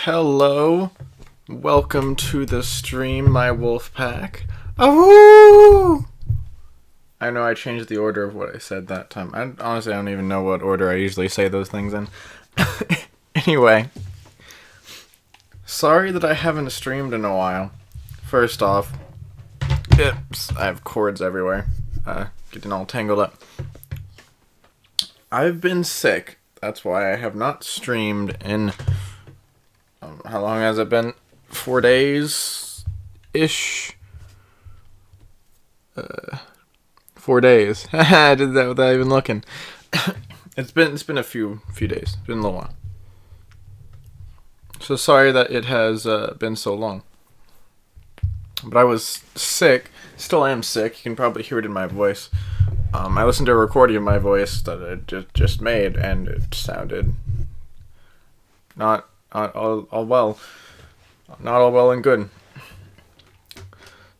Hello, welcome to the stream, my wolf pack. Oh! I know I changed the order of what I said that time. Honestly, I don't even know what order I usually say those things in. Anyway, sorry that I haven't streamed in a while. First off, I have cords everywhere, getting all tangled up. I've been sick. That's why I have not streamed in. How long has it been? 4 days-ish? 4 days. I did that without even looking. It's been a few days. It's been a little while. So sorry that it has been so long. But I was sick. Still am sick. You can probably hear it in my voice. I listened to a recording of my voice that I just made, and it sounded not all well. Not all well and good.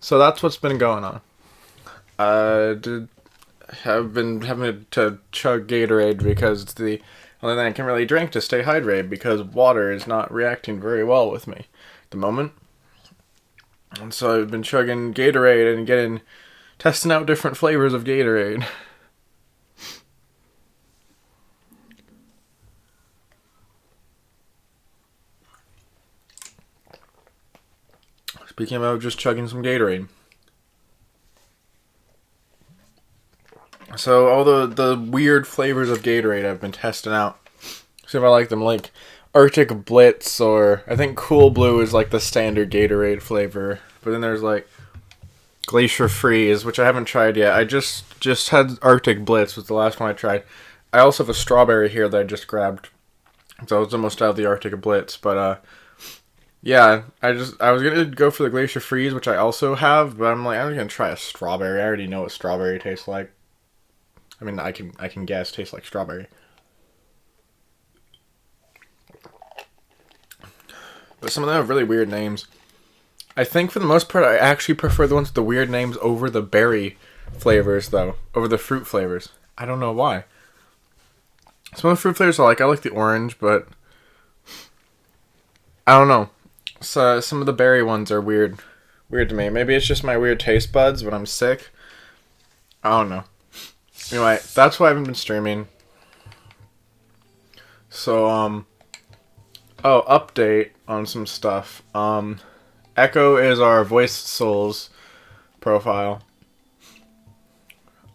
So that's what's been going on. I've been having to chug Gatorade because it's the only thing I can really drink to stay hydrated, because water is not reacting very well with me at the moment. And so I've been chugging Gatorade and testing out different flavors of Gatorade. Speaking of just chugging some Gatorade. So all the weird flavors of Gatorade I've been testing out. See if I like them, like Arctic Blitz, or I think Cool Blue is like the standard Gatorade flavor. But then there's like Glacier Freeze, which I haven't tried yet. I just had Arctic Blitz, was the last one I tried. I also have a strawberry here that I just grabbed. So I was almost out of the Arctic Blitz, but yeah, I was gonna go for the Glacier Freeze, which I also have, but I'm gonna try a strawberry. I already know what strawberry tastes like. I mean, I can guess tastes like strawberry. But some of them have really weird names. I think for the most part, I actually prefer the ones with the weird names over the berry flavors, though. Over the fruit flavors. I don't know why. Some of the fruit flavors I like the orange, but I don't know. So some of the berry ones are weird to me. Maybe it's just my weird taste buds when I'm sick. I don't know. Anyway, that's why I haven't been streaming. So, update on some stuff. Echo is our Voice Souls profile.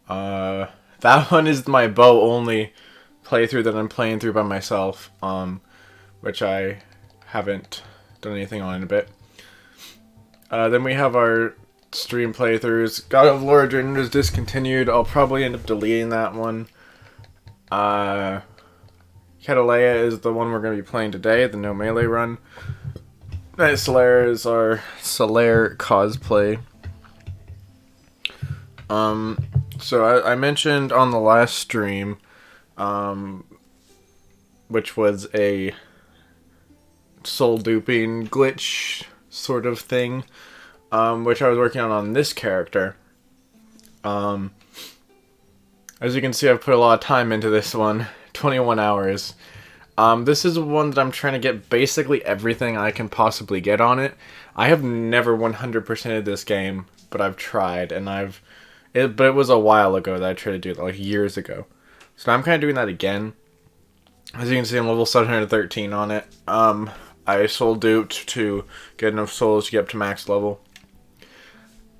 That one is my bow only playthrough that I'm playing through by myself, which I haven't done anything on in a bit. Then we have our stream playthroughs. God of War Dream is discontinued. I'll probably end up deleting that one. Catalea is the one we're going to be playing today, the no melee run. Night Solaire is our Solaire cosplay. So I mentioned on the last stream, which was a soul duping glitch sort of thing, which I was working on this character. As you can see, I've put a lot of time into this one, 21 hours. This is one that I'm trying to get basically everything I can possibly get on it. I have never 100%ed this game, but I've tried, and but it was a while ago that I tried to do it, like years ago. So now I'm kind of doing that again. As you can see, I'm level 713 on it. I soul duped to get enough souls to get up to max level.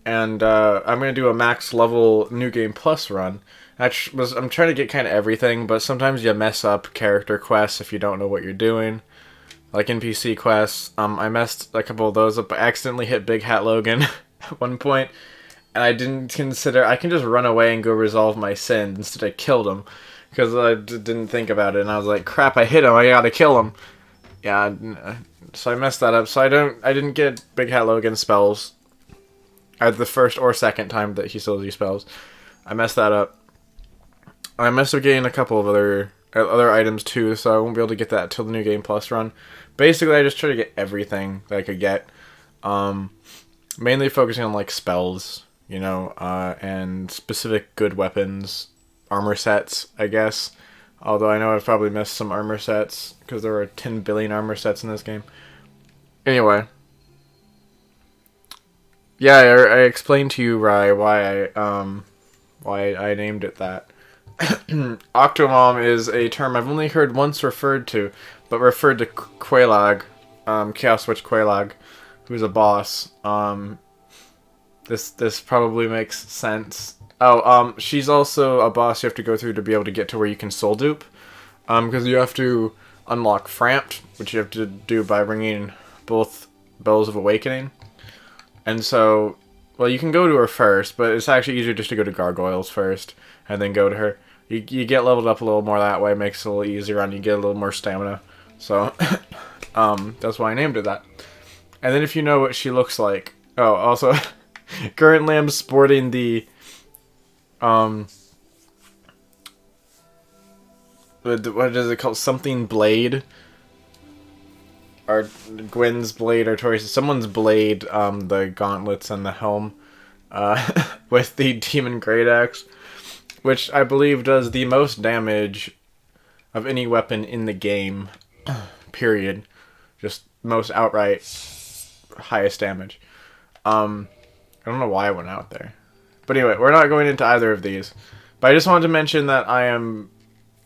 And I'm going to do a max level New Game Plus run. I'm trying to get kind of everything, but sometimes you mess up character quests if you don't know what you're doing. Like NPC quests. I messed a couple of those up. I accidentally hit Big Hat Logan at one point, and I didn't consider I can just run away and go resolve my sins. Instead I killed him, because I didn't think about it, and I was like, crap, I hit him, I gotta kill him. Yeah, so I messed that up. So I didn't get Big Hat Logan spells either the first or second time that he still uses spells. I messed that up. I messed up getting a couple of other items too, so I won't be able to get that till the New Game Plus run. Basically, I just try to get everything that I could get. Mainly focusing on like spells, and specific good weapons, armor sets, I guess. Although I know I've probably missed some armor sets, because there are 10 billion armor sets in this game. Anyway. Yeah, I explained to you, Rai, why I named it that. Octomom is a term I've only heard once referred to, but referred to Quelaag, Chaos Witch Quelaag, who's a boss. This probably makes sense. Oh, she's also a boss you have to go through to be able to get to where you can soul dupe. Because you have to unlock Framped, which you have to do by bringing both Bells of Awakening. And so, well, you can go to her first, but it's actually easier just to go to Gargoyles first, and then go to her. You get leveled up a little more that way, makes it a little easier, and you get a little more stamina. So, that's why I named it that. And then if you know what she looks like... Oh, also, currently I'm sporting the... what is it called? Something Blade. Or Gwen's blade, or Tori's, someone's blade, the gauntlets and the helm, with the Demon Great Axe, which I believe does the most damage of any weapon in the game, period. Just most outright highest damage. I don't know why I went out there. But anyway, we're not going into either of these. But I just wanted to mention that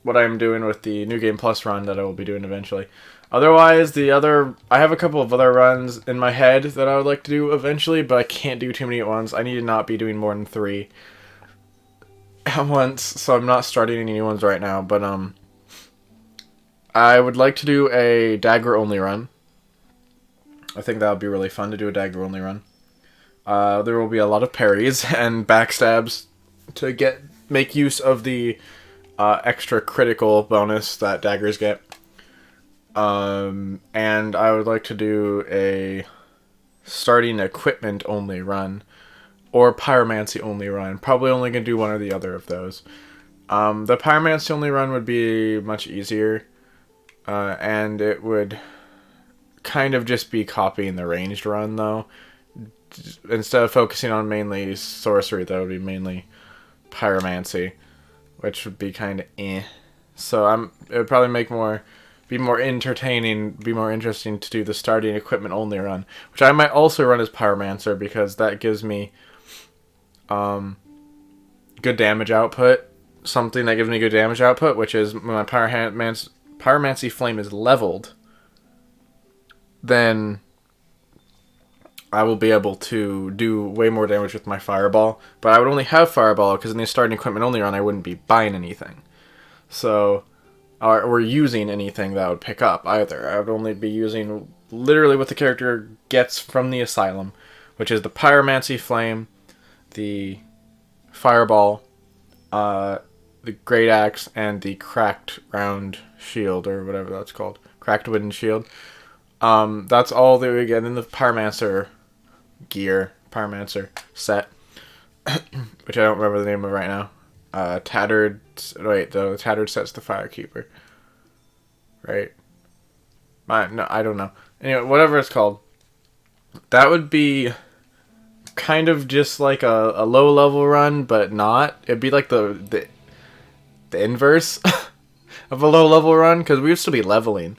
what I am doing with the New Game Plus run that I will be doing eventually. Otherwise, I have a couple of other runs in my head that I would like to do eventually, but I can't do too many at once. I need to not be doing more than 3 at once, so I'm not starting any new ones right now. But I would like to do a dagger only run. I think that would be really fun to do a dagger only run. There will be a lot of parries and backstabs to make use of the extra critical bonus that daggers get. And I would like to do a starting equipment only run, or pyromancy only run. Probably only going to do one or the other of those. The pyromancy only run would be much easier, and it would kind of just be copying the ranged run, though. Instead of focusing on mainly sorcery, that would be mainly pyromancy, which would be kind of eh. So it would probably be more entertaining, be more interesting to do the starting equipment only run, which I might also run as Pyromancer, because that gives me good damage output. Something that gives me good damage output, which is when my Pyromancy Flame is leveled, then I will be able to do way more damage with my Fireball. But I would only have Fireball, because in the starting equipment only run, I wouldn't be buying anything. So... or using anything that would pick up either. I would only be using literally what the character gets from the Asylum, which is the Pyromancy Flame, the Fireball, the Great Axe, and the Cracked Round Shield, or whatever that's called. Cracked Wooden Shield. That's all that we get in the Pyromancer gear, Pyromancer set, which I don't remember the name of right now. The Tattered set's the Firekeeper. Right? No, I don't know. Anyway, whatever it's called. That would be kind of just like a low level run, but not. It'd be like the inverse of a low level run, because we would still be leveling,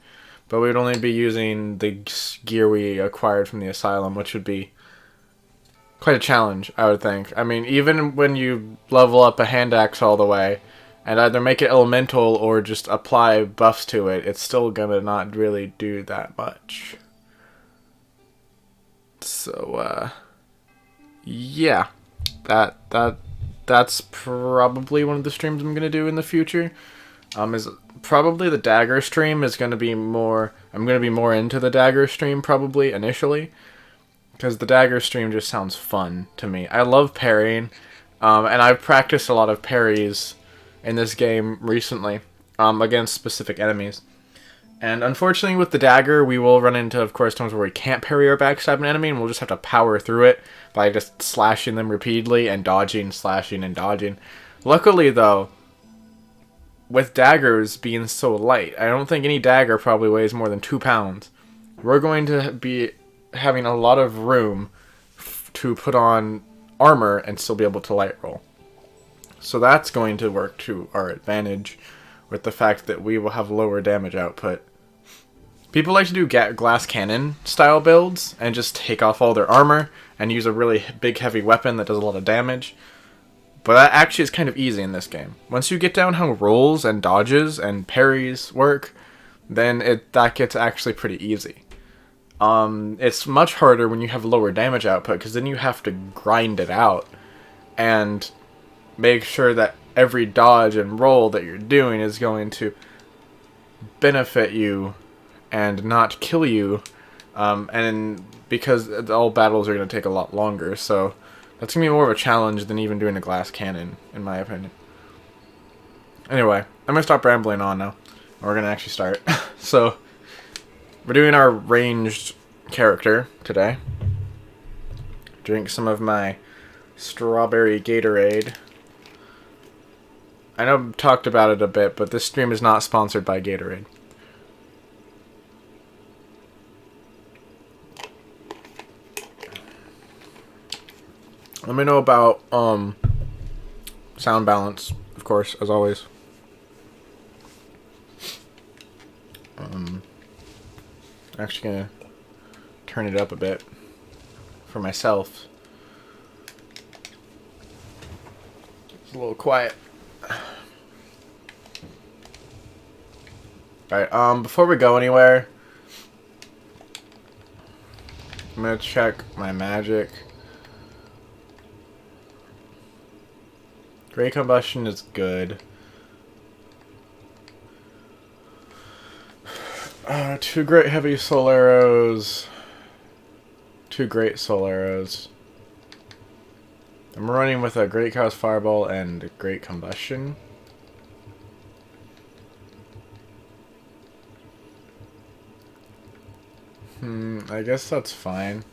but we would only be using the gear we acquired from the Asylum, which would be quite a challenge, I would think. I mean, even when you level up a hand axe all the way and either make it elemental or just apply buffs to it, it's still gonna not really do that much. So, yeah. That's probably one of the streams I'm gonna do in the future. Is probably the dagger stream is gonna be more... I'm gonna be more into the dagger stream, probably, initially. Because the dagger stream just sounds fun to me. I love parrying, and I've practiced a lot of parries in this game recently, against specific enemies. And unfortunately with the dagger, we will run into, of course, times where we can't parry or backstab an enemy, and we'll just have to power through it by just slashing them repeatedly and dodging, slashing, and dodging. Luckily, though, with daggers being so light, I don't think any dagger probably weighs more than 2 pounds. We're going to be having a lot of room to put on armor and still be able to light roll. So that's going to work to our advantage, with the fact that we will have lower damage output People like to do glass cannon style builds and just take off all their armor and use a really big heavy weapon that does a lot of damage. But that actually is kind of easy in this game. Once you get down how rolls and dodges and parries work, then that gets actually pretty easy. It's much harder when you have lower damage output, because then you have to grind it out and make sure that every dodge and roll that you're doing is going to benefit you and not kill you, and because all battles are going to take a lot longer, so that's going to be more of a challenge than even doing a glass cannon, in my opinion. Anyway, I'm going to stop rambling on now. We're going to actually start. So, we're doing our ranged character today. Drink some of my strawberry Gatorade. I know I've talked about it a bit, but this stream is not sponsored by Gatorade. Let me know about sound balance, of course, as always. Actually gonna turn it up a bit for myself. It's a little quiet. Alright, before we go anywhere, I'm gonna check my magic. Great Combustion is good. 2 great heavy soul arrows. 2 great soul arrows. I'm running with a Great Chaos Fireball and Great Combustion. I guess that's fine.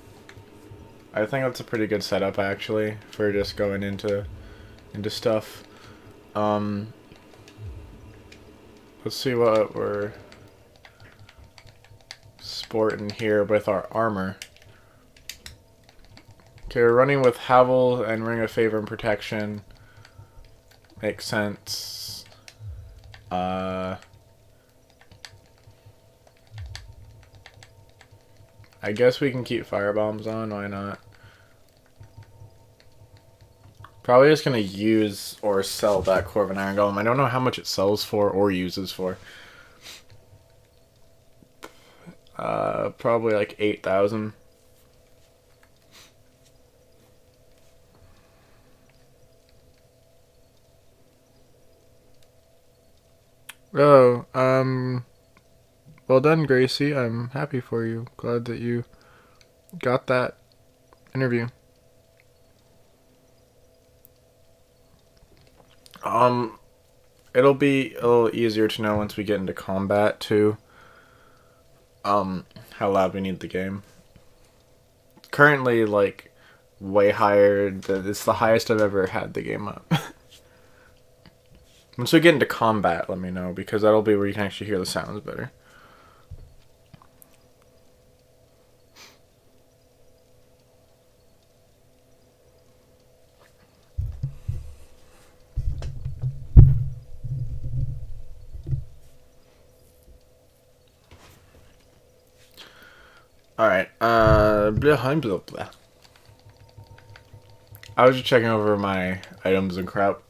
I think that's a pretty good setup, actually, for just going into stuff. Let's see what we're sporting here with our armor. Okay, we're running with Havel and Ring of Favor and Protection. Makes sense. I guess we can keep firebombs on, why not? Probably just gonna use or sell that Core of an Iron Golem. I don't know how much it sells for or uses for. Probably like 8,000. Oh, well done, Gracie. I'm happy for you. Glad that you got that interview. It'll be a little easier to know once we get into combat, too. How loud we need the game. Currently, like, way higher. It's the highest I've ever had the game up. Once we get into combat, let me know, because that'll be where you can actually hear the sounds better. Alright, blah, blah, blah. I was just checking over my items and crap.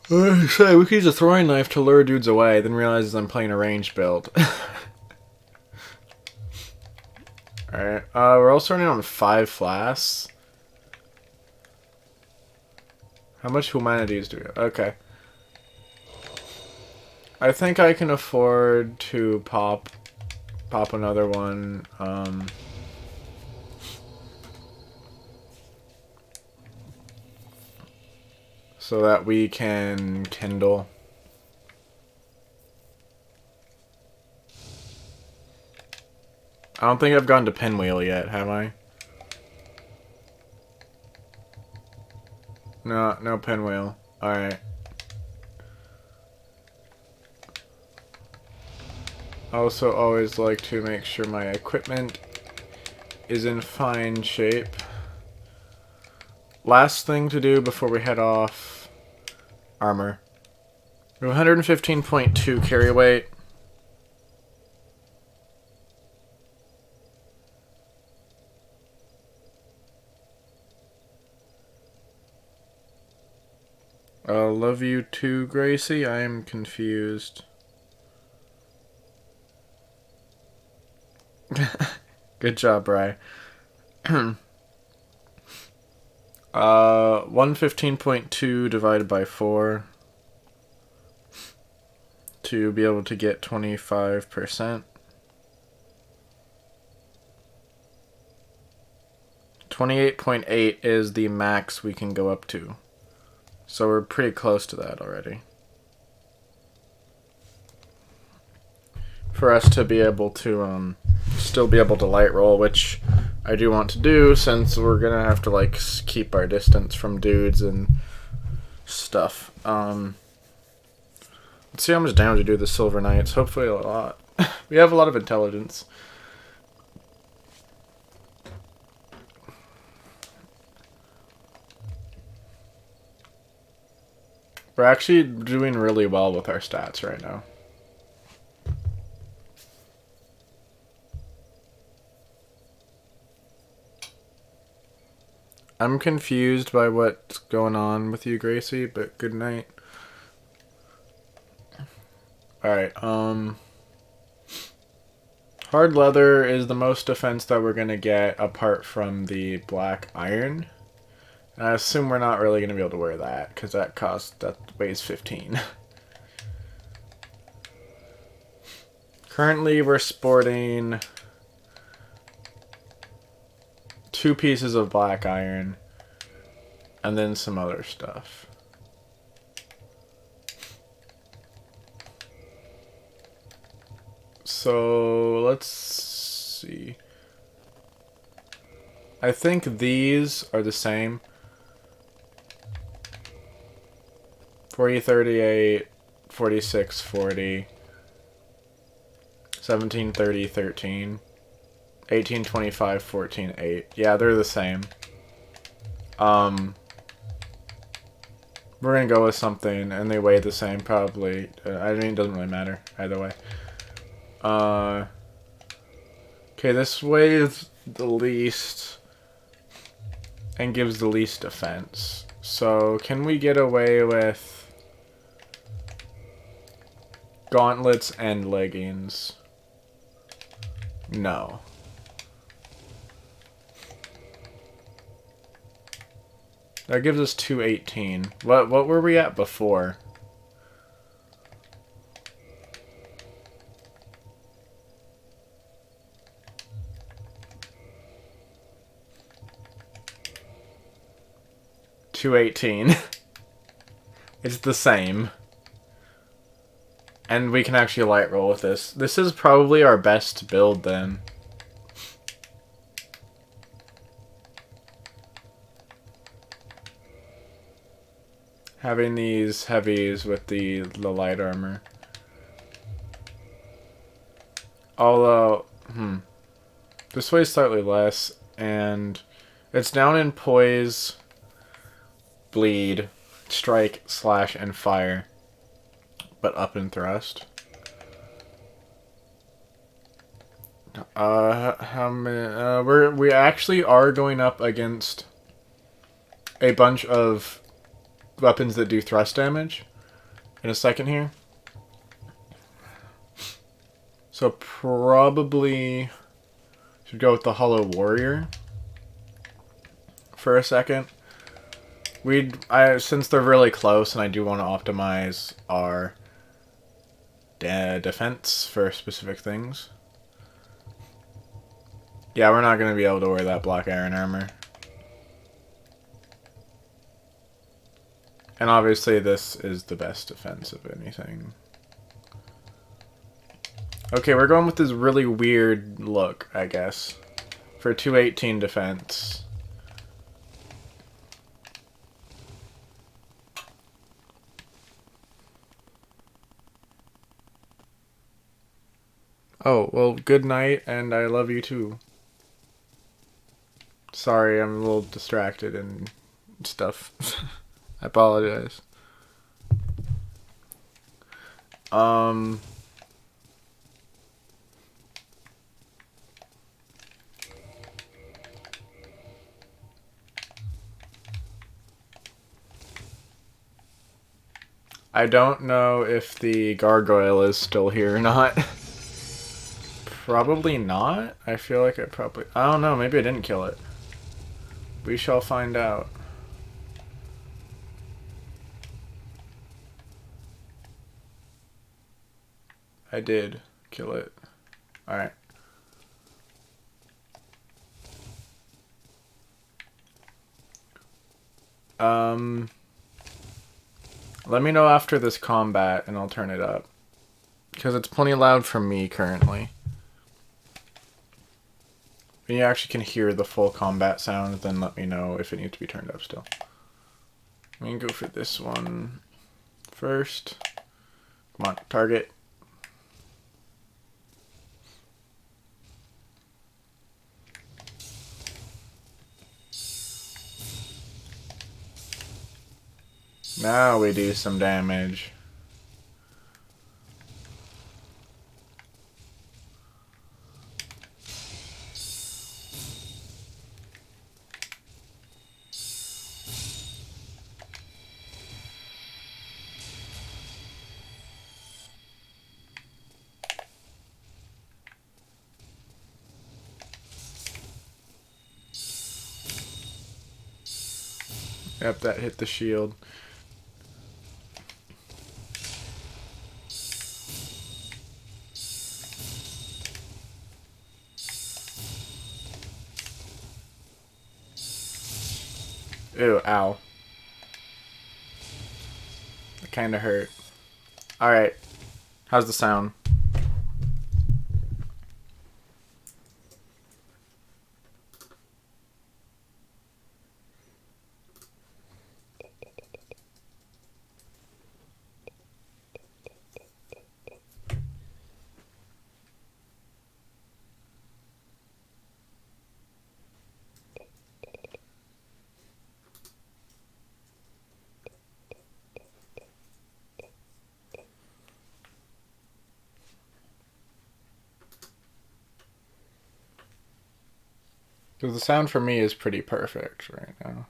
Say, we could use a throwing knife to lure dudes away, then realizes I'm playing a ranged build. Alright, we're also running on 5 flasks. How much humanities do we have? Okay. I think I can afford to pop another one. So that we can kindle. I don't think I've gone to pinwheel yet, have I? No pinwheel. Alright. I also always like to make sure my equipment is in fine shape. Last thing to do before we head off, armor. We have 115.2 carry weight. Love you too, Gracie. I am confused. Good job, Bri. 115.2 divided by 4 to be able to get 25%. 28.8 is the max we can go up to. So we're pretty close to that already. For us to be able to still be able to light roll, which I do want to do since we're gonna have to like keep our distance from dudes and stuff. Let's see how much damage we do the Silver Knights. Hopefully a lot. We have a lot of intelligence. We're actually doing really well with our stats right now. I'm confused by what's going on with you, Gracie, but good night. Alright, hard leather is the most defense that we're gonna get apart from the black iron. And I assume we're not really gonna be able to wear that, because that weighs 15. Currently we're sporting 2 pieces of black iron and then some other stuff. So let's see. I think these are the same. 4038, 4640, 1730, 13, 1825, 14, 8. Yeah, they're the same. We're gonna go with something, and they weigh the same, probably. I mean, it doesn't really matter either way. Okay, this weighs the least and gives the least defense. So, can we get away with gauntlets and leggings? No. That gives us 218. What were we at before? $218. It's the same. And we can actually light roll with this. This is probably our best build then. Having these heavies with the light armor. Although, this weighs slightly less, and it's down in poise, bleed, strike, slash, and fire, but up in thrust. How many? We actually are going up against a bunch of weapons that do thrust damage in a second here. So probably should go with the Hollow Warrior for a second. Since they're really close, and I do want to optimize our defense for specific things. Yeah, we're not going to be able to wear that black iron armor. And obviously this is the best defense of anything. Okay, we're going with this really weird look, I guess, for 218 defense. Oh, well, good night, and I love you too. Sorry, I'm a little distracted and stuff. I apologize. I don't know if the gargoyle is still here or not. Probably not. I feel like I don't know, maybe I didn't kill it. We shall find out. I did kill it. Alright. Let me know after this combat and I'll turn it up. Because it's plenty loud for me currently. When you actually can hear the full combat sound, then let me know if it needs to be turned up still. I'm going to go for this one first. Come on, target. Now we do some damage. Yep, that hit the shield. Ew, ow. It kinda hurt. Alright. How's the sound? Because the sound for me is pretty perfect right now.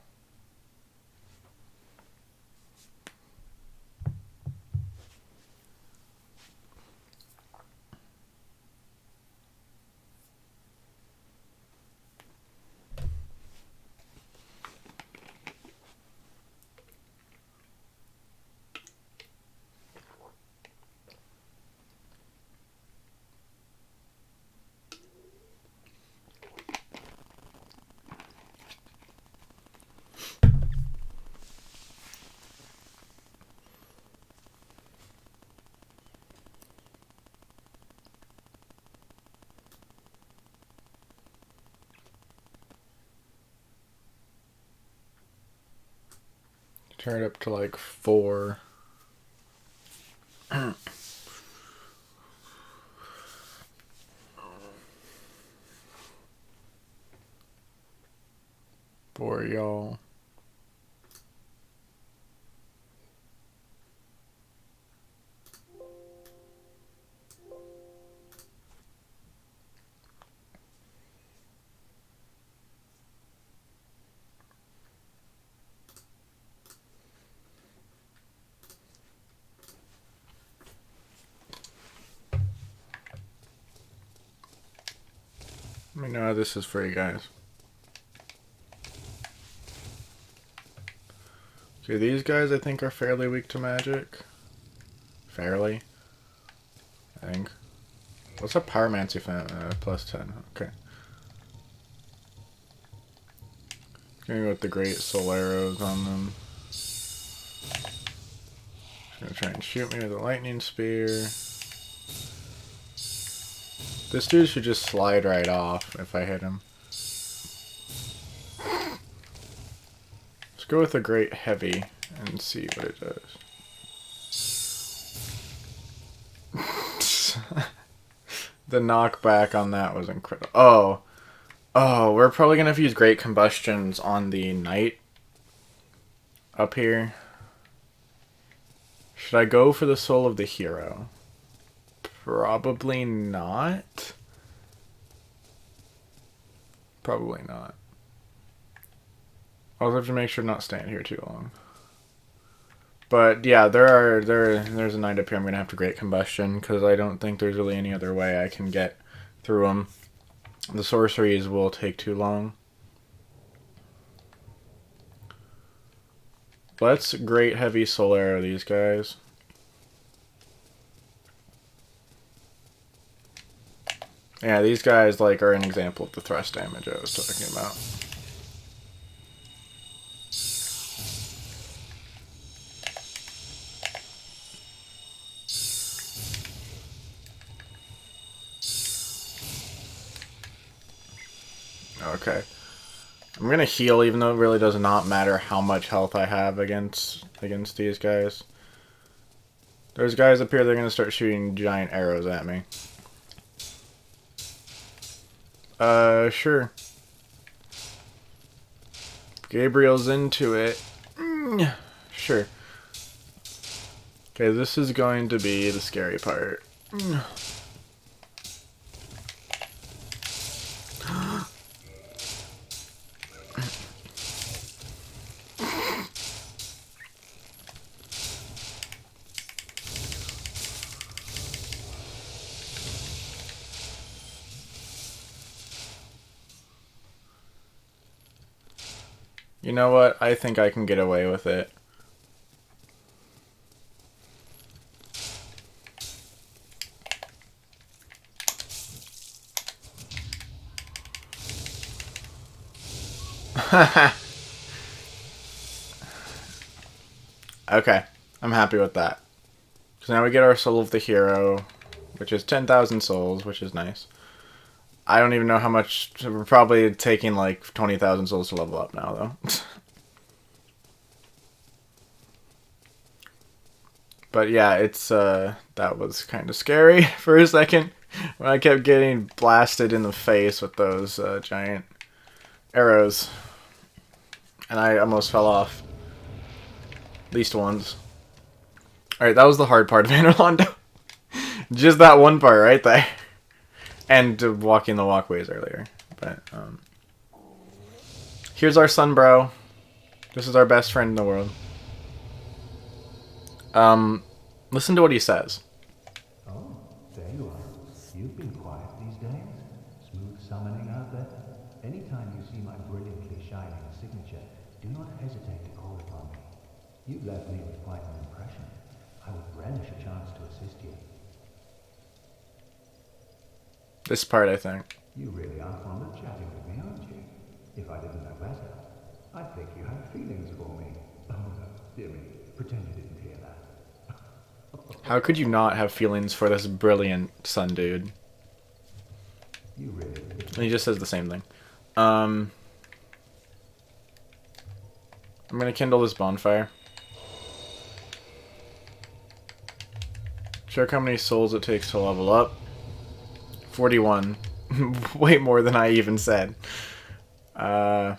Turn it up to like 4. For y'all. Let me know how this is for you guys. Okay, these guys I think are fairly weak to magic. Fairly. I think. What's a pyromancy fan? Plus 10. Okay. Gonna go with the great soul arrows on them. Gonna try and shoot me with a lightning spear. This dude should just slide right off if I hit him. Let's go with a great heavy and see what it does. The knockback on that was incredible. Oh, we're probably gonna have to use great combustions on the knight up here. Should I go for the soul of the hero? Probably not. Probably not. I'll have to make sure not stand here too long. But yeah, there's a knight up here. I'm gonna have to Great Combustion because I don't think there's really any other way I can get through them. The sorceries will take too long. Let's Great Heavy Soul Arrow these guys. Yeah, these guys like are an example of the thrust damage I was talking about. Okay. I'm gonna heal even though it really does not matter how much health I have against these guys. There's guys up here that are gonna start shooting giant arrows at me. Sure. Gabriel's into it. Sure. Okay, this is going to be the scary part. You know what? I think I can get away with it. Okay, I'm happy with that. So now we get our Soul of the Hero, which is 10,000 souls, which is nice. I don't even know how much. We're probably taking like 20,000 souls to level up now, though. But yeah, it's that was kind of scary for a second when I kept getting blasted in the face with those giant arrows, and I almost fell off. At least once. All right, that was the hard part of Anorlando. Just that one part right there. And walking the walkways earlier. But here's our son, bro. This is our best friend in the world. Listen to what he says. Oh, there you are. You've been quiet these days. Smooth summoning out there. Anytime you see my brilliantly shining signature, do not hesitate to call upon me. You left me with quite an impression. I would relish a chance to assist you. This part, I think. You really are fond of chatting with me, aren't you? If I didn't know better, I'd think you had feelings for me. Oh no, dear me, pretend you didn't hear that. How could you not have feelings for this brilliant son, dude? You really... And he just says the same thing. I'm gonna kindle this bonfire. Check how many souls it takes to level up. 41. Way more than I even said. I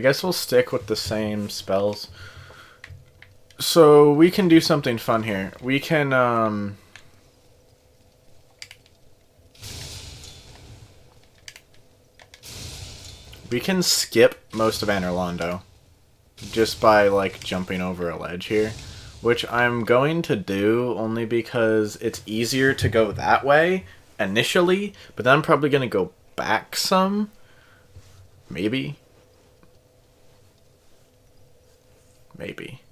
guess we'll stick with the same spells. So we can do something fun here. We can skip most of Anorlando just by like jumping over a ledge here. Which I'm going to do only because it's easier to go that way initially, but then I'm probably going to go back some. Maybe. Maybe.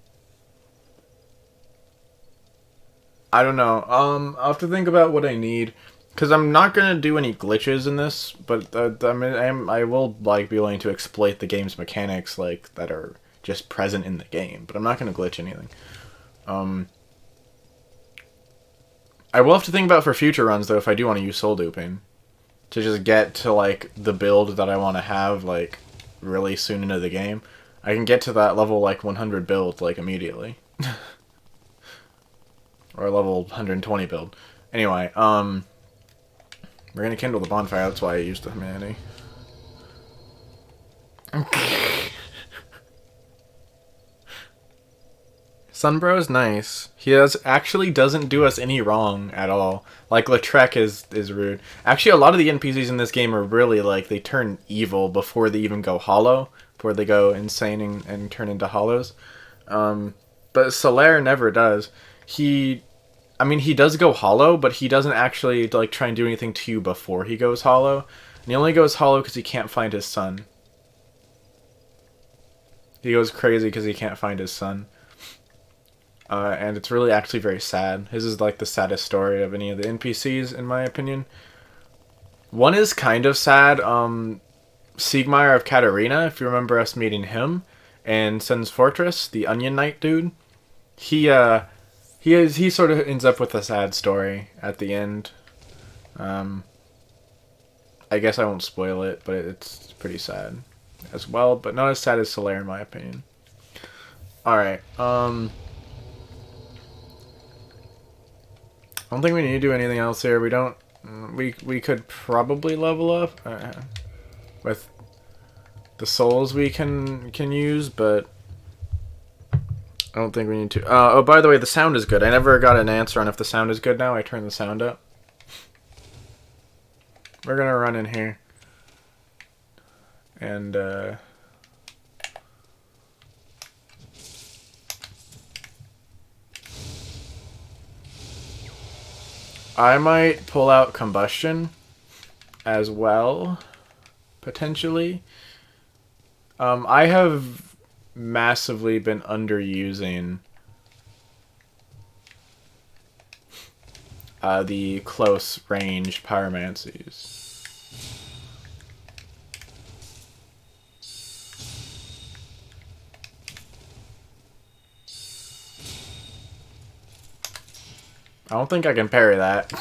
I don't know. I'll have to think about what I need. Because I'm not going to do any glitches in this, but I will like be willing to exploit the game's mechanics like that are just present in the game. But I'm not going to glitch anything. I will have to think about for future runs, though, if I do want to use soul duping. To just get to, like, the build that I want to have, like, really soon into the game. I can get to that level, like, 100 build, like, immediately. Or level 120 build. Anyway, we're gonna kindle the bonfire, that's why I used the humanity. Sunbro is nice. Actually doesn't do us any wrong at all. Like Lautrec is rude. Actually, a lot of the NPCs in this game are really like they turn evil before they even go hollow, before they go insane and turn into hollows. But Solaire never does. He does go hollow, but he doesn't actually like try and do anything to you before he goes hollow. And he only goes hollow because he can't find his son. He goes crazy because he can't find his son. And it's really actually very sad. His is like the saddest story of any of the NPCs, in my opinion. One is kind of sad. Siegmeyer of Katarina, if you remember us meeting him, and Sen's Fortress, the Onion Knight dude. He sort of ends up with a sad story at the end. I guess I won't spoil it, but it's pretty sad as well, but not as sad as Solaire in my opinion. Alright, I don't think we need to do anything else here. We could probably level up with the souls we can use, but I don't think we need to. Oh, by the way, the sound is good. I never got an answer on if the sound is good now. I turned the sound up. We're gonna run in here. And, I might pull out Combustion as well, potentially. I have massively been underusing the close range pyromancies. I don't think I can parry that.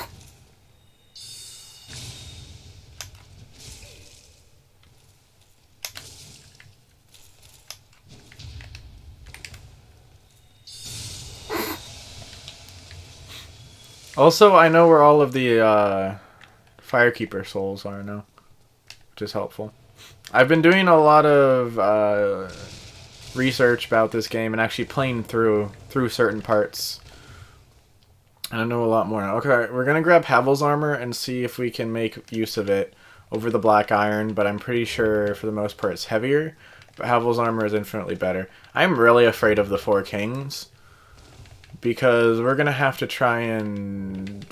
Also, I know where all of the Firekeeper souls are now, which is helpful. I've been doing a lot of research about this game and actually playing through certain parts. And I know a lot more now. Okay, we're gonna grab Havel's armor and see if we can make use of it over the black iron, but I'm pretty sure for the most part it's heavier. But Havel's armor is infinitely better. I'm really afraid of the Four Kings, because we're gonna have to try and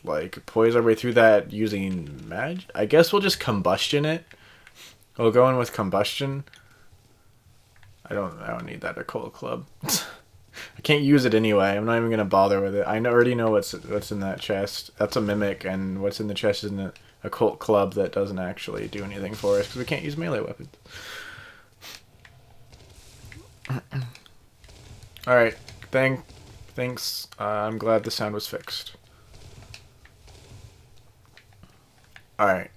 like poise our way through that using magic. I guess we'll just combustion it. We'll go in with combustion. I don't need that occult club. I can't use it anyway. I'm not even gonna bother with it. Already know what's in that chest. That's a mimic, and what's in the chest is an occult club that doesn't actually do anything for us because we can't use melee weapons. All right, thanks. I'm glad the sound was fixed. All right.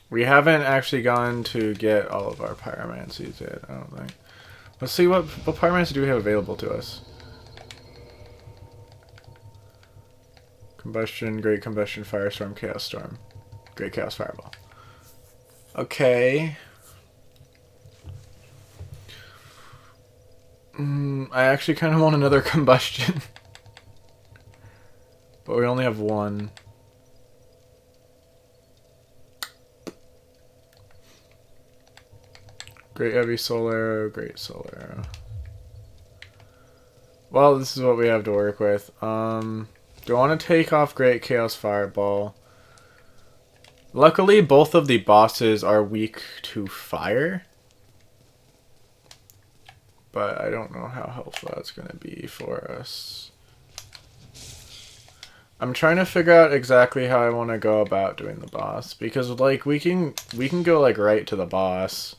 We haven't actually gone to get all of our pyromancies yet, I don't think. Let's see what pyromancy do we have available to us. Combustion, Great Combustion, Firestorm, Chaos Storm, Great Chaos Fireball. Okay. I actually kind of want another Combustion. But we only have one. Great Heavy Soul Arrow, Great Soul Arrow. Well, this is what we have to work with. Do I want to take off Great Chaos Fireball? Luckily, both of the bosses are weak to fire. But I don't know how helpful that's going to be for us. I'm trying to figure out exactly how I want to go about doing the boss. Because, like, we can go, like, right to the boss.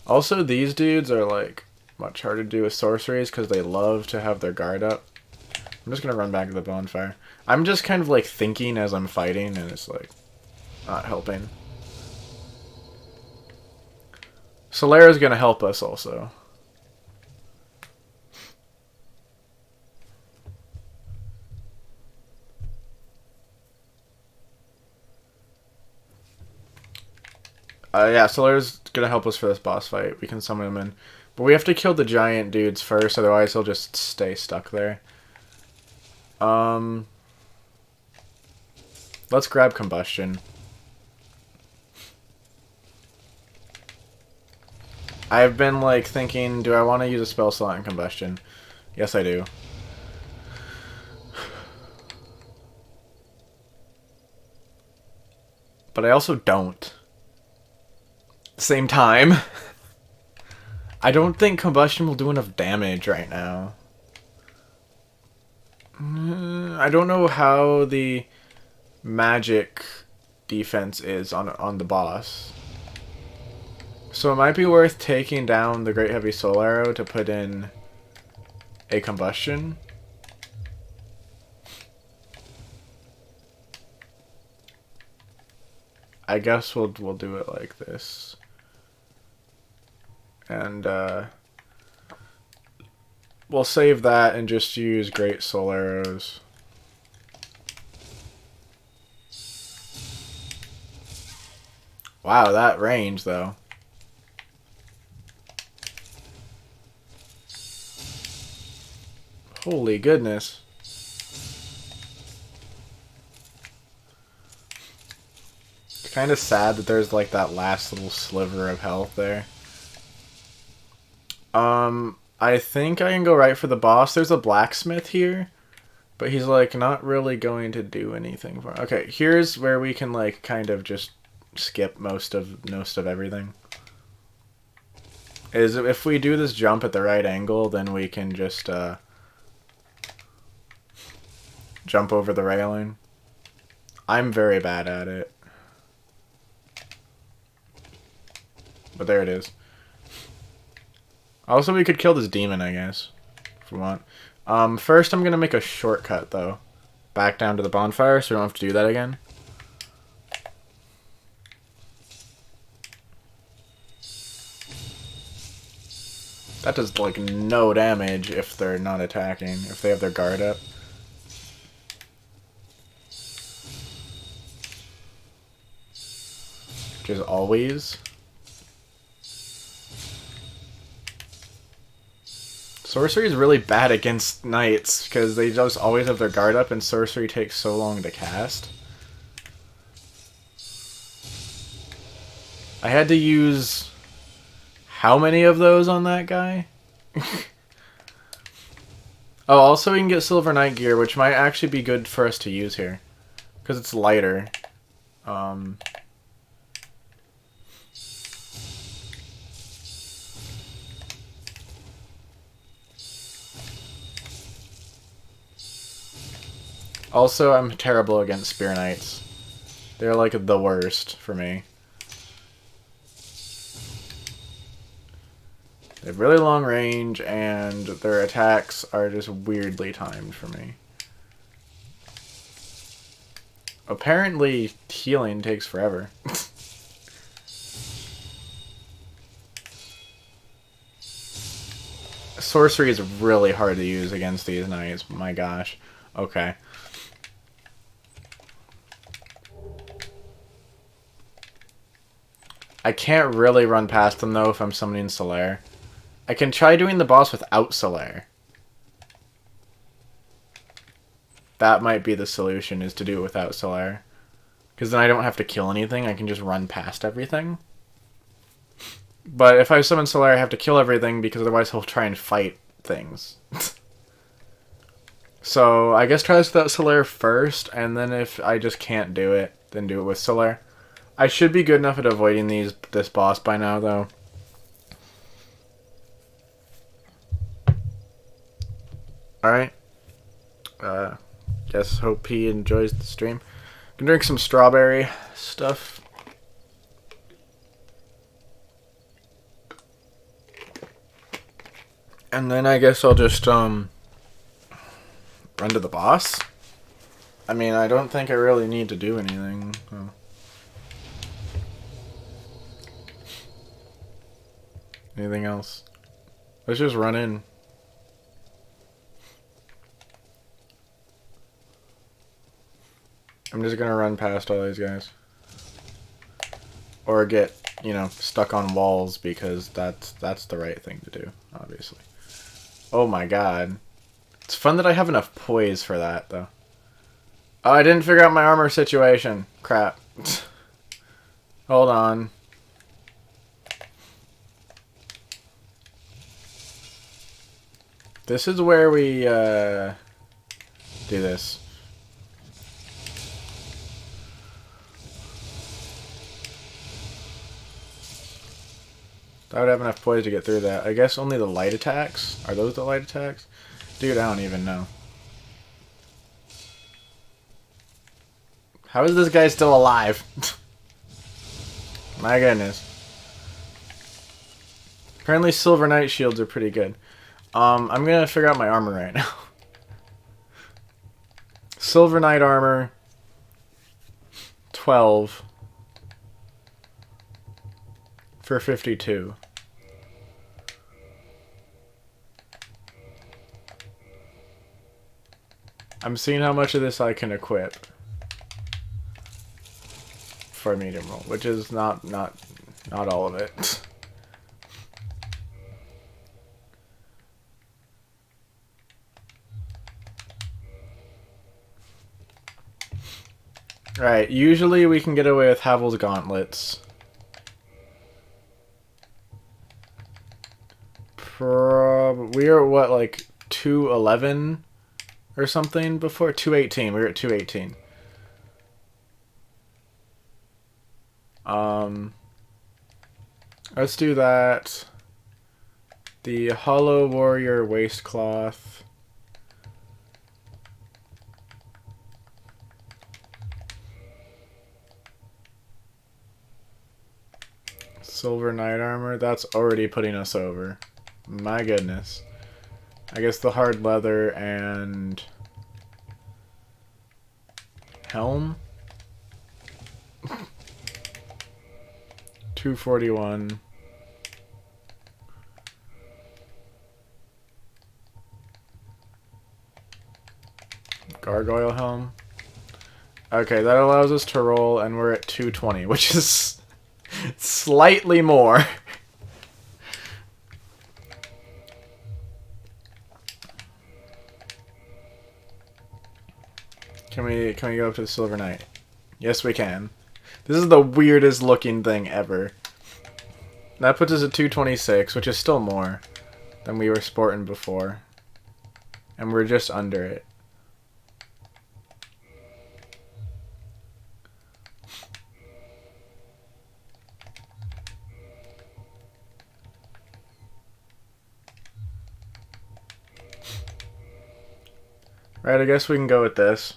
Also, these dudes are, like, much harder to do with sorceries because they love to have their guard up. I'm just going to run back to the bonfire. I'm just kind of, like, thinking as I'm fighting, and it's, like, not helping. Solaire's going to help us also. Yeah, Solar's gonna help us for this boss fight. We can summon him in. But we have to kill the giant dudes first, otherwise he'll just stay stuck there. Let's grab Combustion. I've been, like, thinking, do I want to use a spell slot in Combustion? Yes, I do. But I also don't. At the same time. I don't think Combustion will do enough damage right now. I don't know how the magic defense is on the boss. So it might be worth taking down the Great Heavy Soul Arrow to put in a Combustion. I guess we'll do it like this. And we'll save that and just use Great Soul Arrows. Wow, that range though. Holy goodness. It's kind of sad that there's like that last little sliver of health there. I think I can go right for the boss. There's a blacksmith here, but he's like not really going to do anything for. Okay, here's where we can like kind of just skip most of everything. Is if we do this jump at the right angle, then we can just jump over the railing. I'm very bad at it. But there it is. Also, we could kill this demon, I guess, if we want. First, I'm going to make a shortcut, though. Back down to the bonfire, so we don't have to do that again. That does, like, no damage if they're not attacking, if they have their guard up. Which is always. Sorcery is really bad against knights, because they just always have their guard up, and sorcery takes so long to cast. I had to use... how many of those on that guy? Oh, also we can get Silver Knight gear, which might actually be good for us to use here. Because it's lighter. Also, I'm terrible against Spear Knights. They're like the worst for me. They have really long range, and their attacks are just weirdly timed for me. Apparently, healing takes forever. Sorcery is really hard to use against these knights. My gosh. Okay. I can't really run past them, though, if I'm summoning Solaire. I can try doing the boss without Solaire. That might be the solution, is to do it without Solaire. Because then I don't have to kill anything, I can just run past everything. But if I summon Solaire, I have to kill everything, because otherwise he'll try and fight things. So, I guess try this without Solaire first, and then if I just can't do it, then do it with Solaire. I should be good enough at avoiding this boss by now, though. Alright. Guess hope he enjoys the stream. Can drink some strawberry stuff. And then I guess I'll just run to the boss. I mean, I don't think I really need to do anything. Oh. Anything else? Let's just run in. I'm just gonna run past all these guys. Or get you know, stuck on walls because that's the right thing to do, obviously. Oh my god. It's fun that I have enough poise for that, though. Oh, I didn't figure out my armor situation. Crap. Hold on. This is where we, do this. I would have enough poise to get through that. I guess only the light attacks? Are those the light attacks? Dude, I don't even know. How is this guy still alive? My goodness. Apparently Silver Knight shields are pretty good. I'm gonna figure out my armor right now. Silver Knight armor. 12. For 52. I'm seeing how much of this I can equip for medium roll, which is not all of it. Right, usually we can get away with Havel's gauntlets. We are what, like 211 or something before? 218. We were at 218. Let's do that. The Hollow Warrior Waistcloth. Silver Knight Armor. That's already putting us over. My goodness. I guess the hard leather and helm. 241. Gargoyle helm. Okay, that allows us to roll, and we're at 220, which is slightly more. Can we go up to the Silver Knight? Yes, we can. This is the weirdest looking thing ever. That puts us at 226, which is still more than we were sporting before. And we're just under it. Right, I guess we can go with this.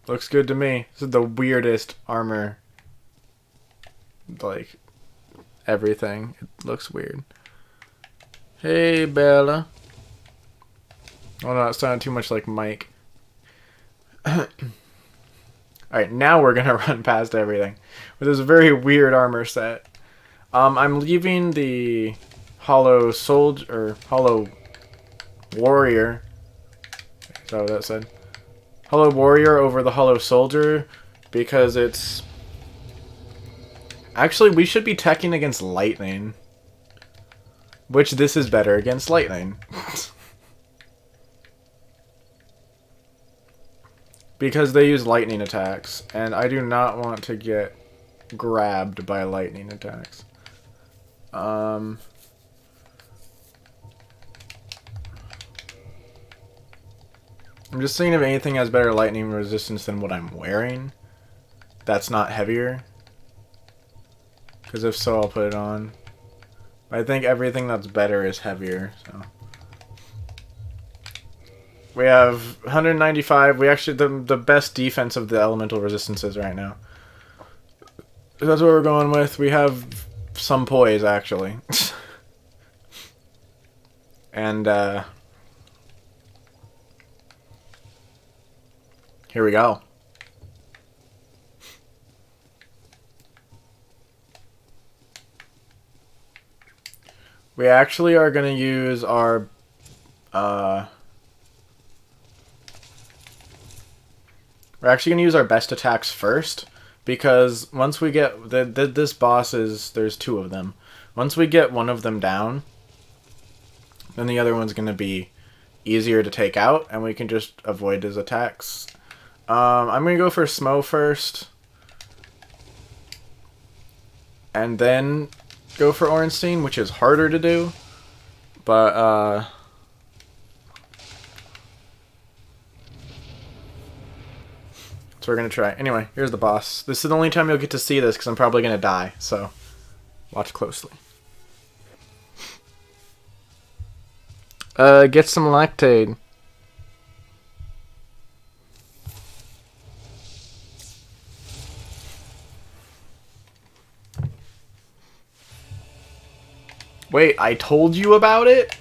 Looks good to me. This is the weirdest armor. Like, everything. It looks weird. Hey, Bella. Oh no, it sounded too much like Mike. Alright, now we're gonna run past everything. With this very weird armor set. I'm leaving the Hollow Soldier, or Hollow Warrior. Is that what that said? Hollow Warrior over the Hollow Soldier because it's... Actually, we should be teching against lightning. Which this is better against lightning. Because they use lightning attacks, and I do not want to get grabbed by lightning attacks. I'm just seeing if anything has better lightning resistance than what I'm wearing. That's not heavier. Because if so, I'll put it on. I think everything that's better is heavier, so. We have 195. We actually, the best defense of the elemental resistances right now. That's what we're going with. We have some poise, actually. And, here we go. We actually are going to use our We're actually going to use our best attacks first, because once we get... this boss is... there's 2 of them. Once we get one of them down, then the other one's going to be easier to take out, and we can just avoid his attacks. I'm going to go for Smo first, and then go for Ornstein, which is harder to do, but so we're going to try. Anyway, here's the boss. This is the only time you'll get to see this, because I'm probably going to die, so watch closely. Get some Lactaid. Wait, I told you about it?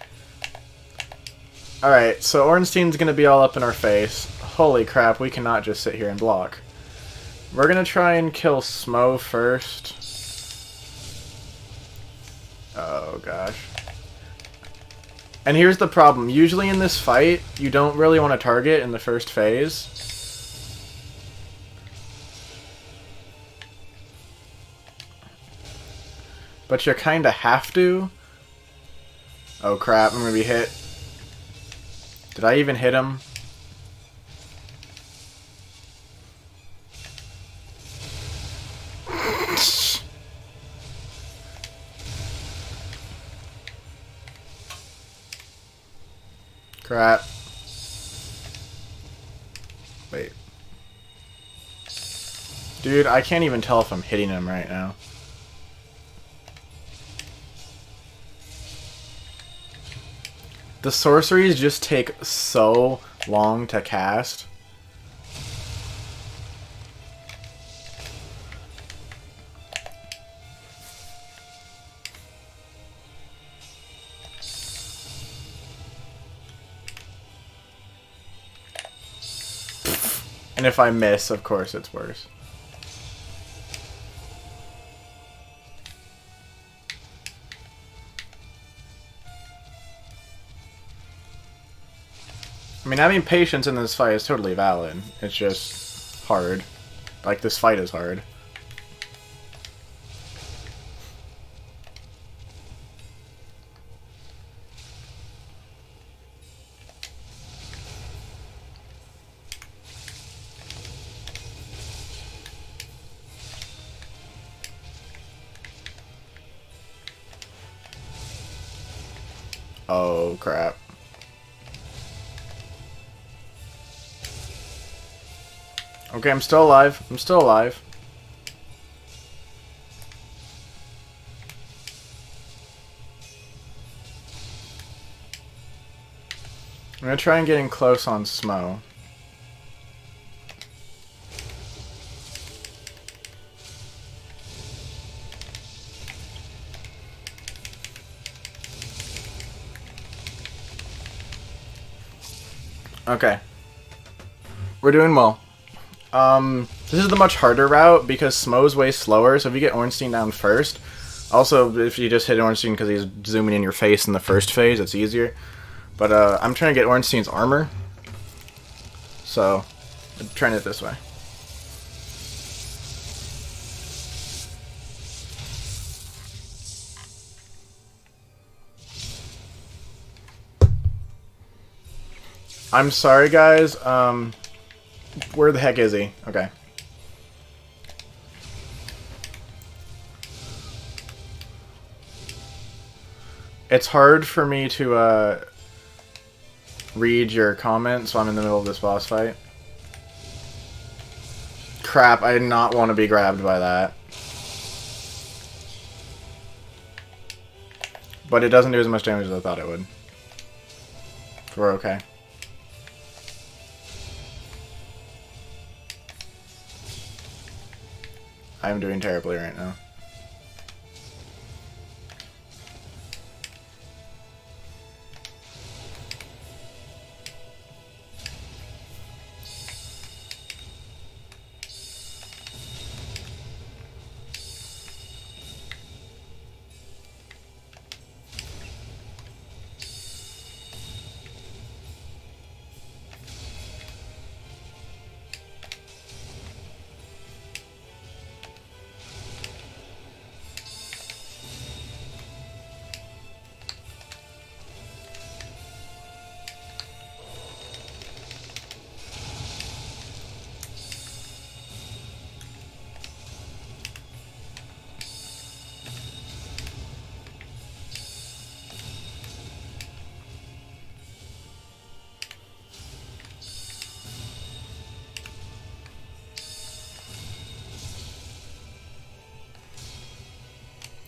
Alright, so Ornstein's gonna be all up in our face. Holy crap, we cannot just sit here and block. We're gonna try and kill Smo first. Oh gosh. And here's the problem. Usually in this fight, you don't really want to target in the first phase. But you kinda have to. Oh crap, I'm gonna be hit. Did I even hit him? Crap. Wait. Dude, I can't even tell if I'm hitting him right now. The sorceries just take so long to cast. And if I miss, of course it's worse. I mean, having patience in this fight is totally valid. It's just hard. Like, this fight is hard. Oh, crap. Okay, I'm still alive. I'm still alive. I'm gonna try and get in close on Smo. Okay. We're doing well. This is the much harder route because Smo's way slower, so if you get Ornstein down first, also if you just hit Ornstein because he's zooming in your face in the first phase, it's easier. But I'm trying to get Ornstein's armor, so I'm trying it this way. I'm sorry guys, where the heck is he? Okay. It's hard for me to read your comments, so I'm in the middle of this boss fight. Crap, I did not want to be grabbed by that. But it doesn't do as much damage as I thought it would. We're okay. I'm doing terribly right now.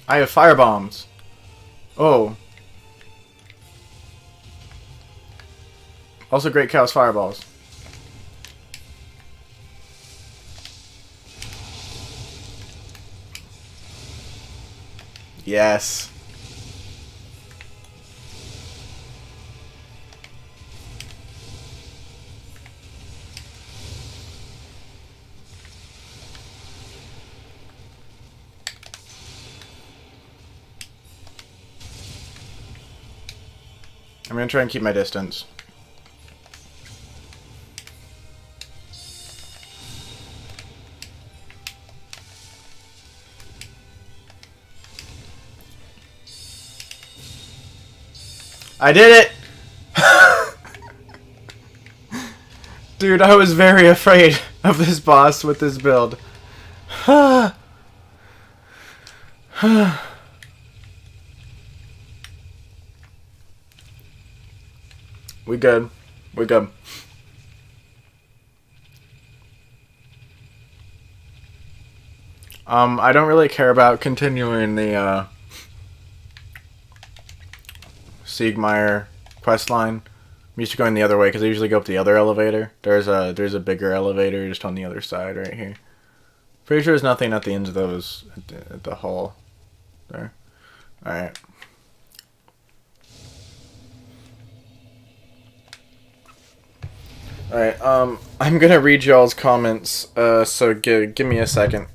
I have fire bombs. Oh. Also Great Chaos Fireballs. Yes. I'm gonna try and keep my distance. I did it! Dude, I was very afraid of this boss with this build. We good. We good. I don't really care about continuing the Siegmeyer quest line. I'm used to going the other way because I usually go up the other elevator. There's a bigger elevator just on the other side right here. Pretty sure there's nothing at the ends of those at the hall there. All right. All right. I'm gonna read y'all's comments. So give me a second.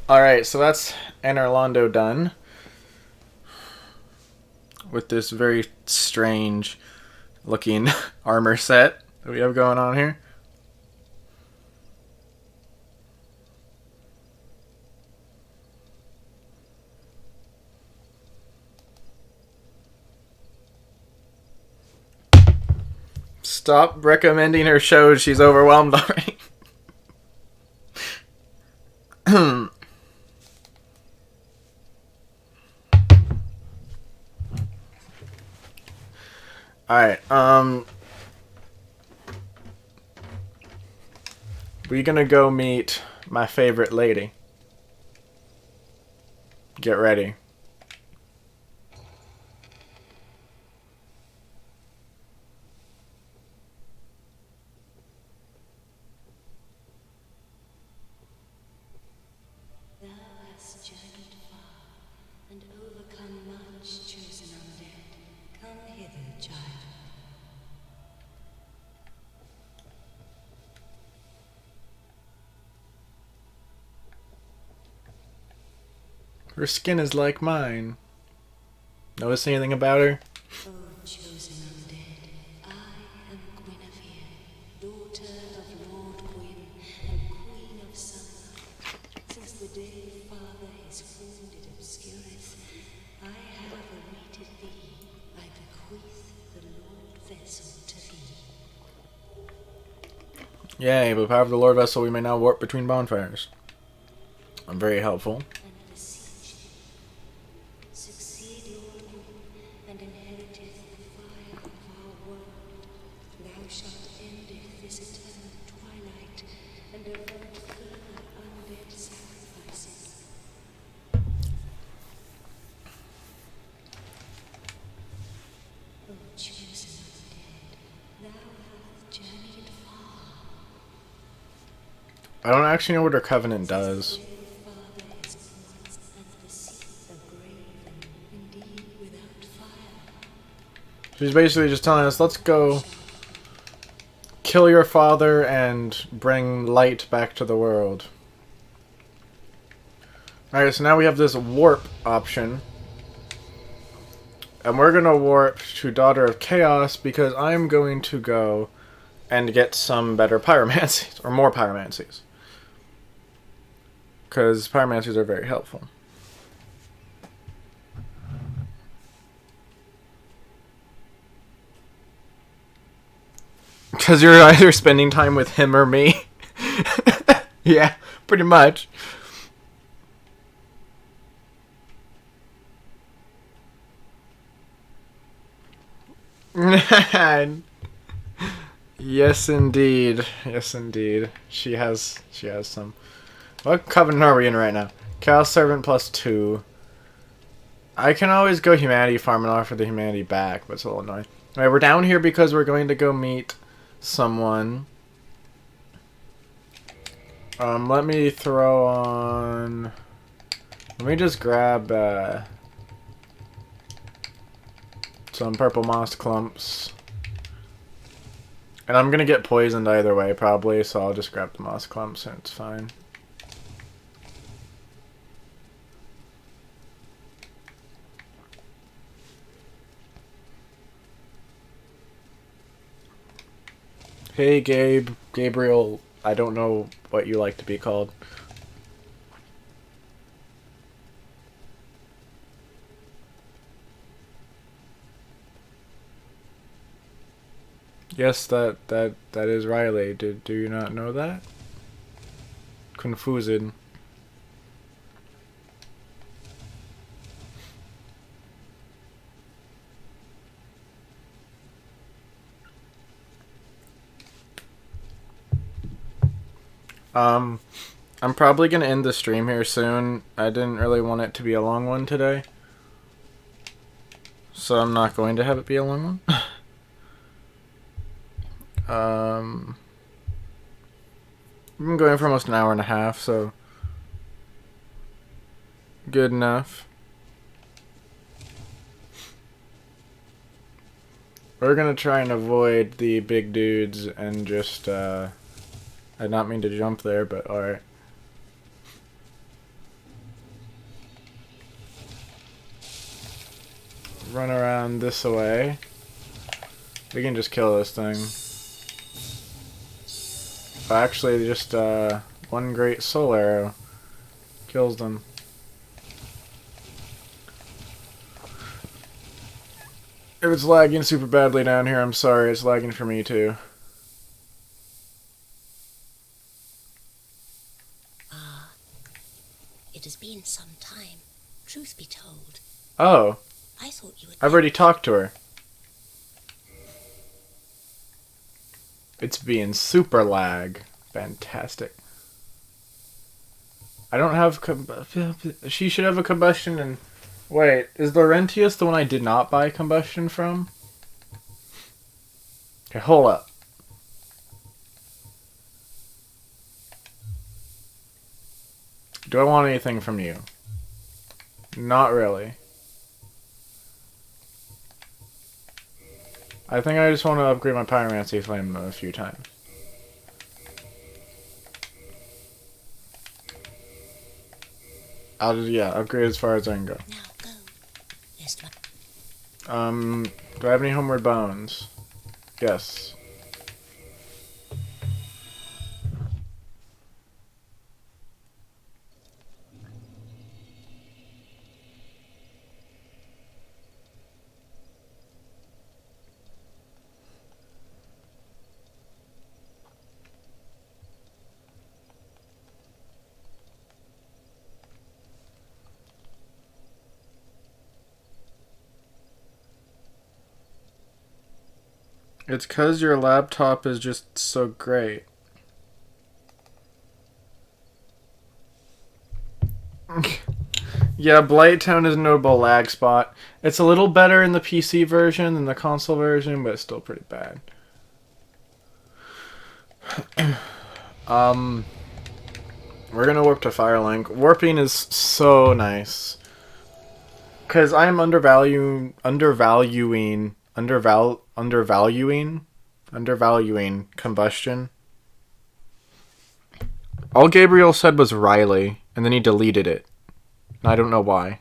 Alright, so that's Anorlando done. With this very strange looking armor set that we have going on here. Stop recommending her shows, she's overwhelmed already. Alright, we're gonna go meet my favorite lady. Get ready. Thou hast journeyed far, and overcome much, chosen undead. Come hither, child. Her skin is like mine. Notice anything about her? O daughter of Lord Gwyn and Queen of Summer. Since the day Father his wounded obscureth, I have awaited thee. I bequeath the Lord Vessel to thee. Yay, with the power of the Lord Vessel, we may now warp between bonfires. I'm very helpful. And beseech thee, succeed Lord Gwyn, and inheriteth the fire of our world. Thou shalt endeth this eternal twilight, and avert further undead sacrifices. O chosen of the dead, thou hast journeyed far. I don't actually know what her covenant does. Father is once and the sea a grave and indeed without fire. She's basically just telling us, let's go kill your father and bring light back to the world. Alright, so now we have this warp option. And we're gonna warp to Daughter of Chaos because I'm going to go and get some better pyromancies, or more pyromancies. Because pyromancies are very helpful. Because you're either spending time with him or me. Yeah, pretty much. Yes, indeed. Yes, indeed. She has some. What covenant are we in right now? Chaos Servant +2. I can always go Humanity Farm and offer the Humanity back, but it's a little annoying. Alright, we're down here because we're going to go meet someone. Let me throw on... Let me just grab some purple moss clumps. And I'm gonna get poisoned either way, probably, so I'll just grab the moss clumps and it's fine. Hey, Gabriel, I don't know what you like to be called. Yes, that is Riley. Do you not know that? Confused. I'm probably gonna end the stream here soon. I didn't really want it to be a long one today, so I'm not going to have it be a long one. We've been going for almost an hour and a half, so good enough. We're gonna try and avoid the big dudes and just, I did not mean to jump there, but alright. Run around this way. We can just kill this thing. Actually, just one great soul arrow kills them. If it's lagging super badly down here, I'm sorry. It's lagging for me too. It has been some time, truth be told. Oh. I thought you would... I've already talked to her. It's being super lag. Fantastic. I don't have... She should have a combustion and... Wait, is Laurentius the one I did not buy combustion from? Okay, hold up. Do I want anything from you? Not really. I think I just want to upgrade my Pyromancy Flame a few times. I'll just, yeah, upgrade as far as I can go. Now go. Yes, Do I have any homeward bones? Yes. It's because your laptop is just so great. Yeah, Blighttown is a notable lag spot. It's a little better in the PC version than the console version, but it's still pretty bad. We're gonna warp to Firelink. Warping is so nice. Cause I'm undervaluing Combustion. All Gabriel said was Riley, and then he deleted it. And I don't know why.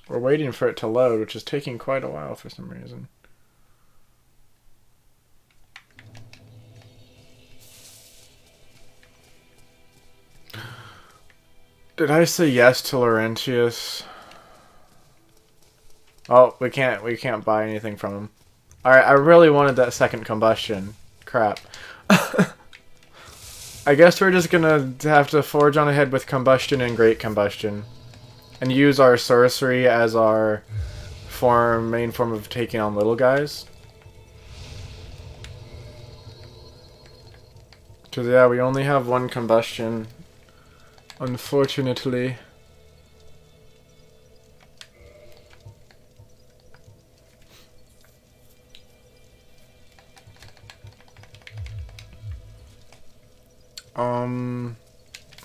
We're waiting for it to load, which is taking quite a while for some reason. Did I say yes to Laurentius? Oh, we can't buy anything from him. Alright, I really wanted that second combustion. Crap. I guess we're just gonna have to forge on ahead with combustion and great combustion. And use our sorcery as our main form of taking on little guys. Because, yeah, we only have one combustion. Unfortunately.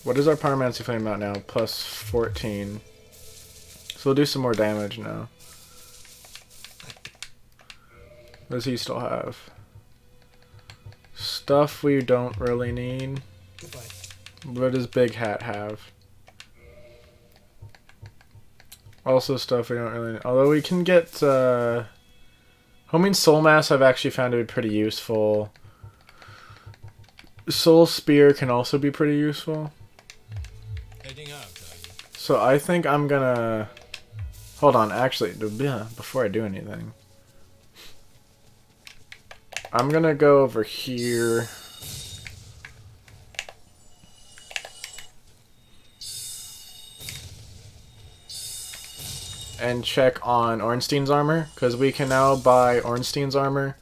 What is our Pyromancy Flame at now? Plus 14. So we'll do some more damage now. What does he still have? Stuff we don't really need. What does Big Hat have? Also stuff we don't really need. Although we can get, Homing Soul Mass I've actually found to be pretty useful. Soul Spear can also be pretty useful. So I think I'm gonna... Hold on, actually, before I do anything. I'm gonna go over here. And check on Ornstein's armor, because we can now buy Ornstein's armor.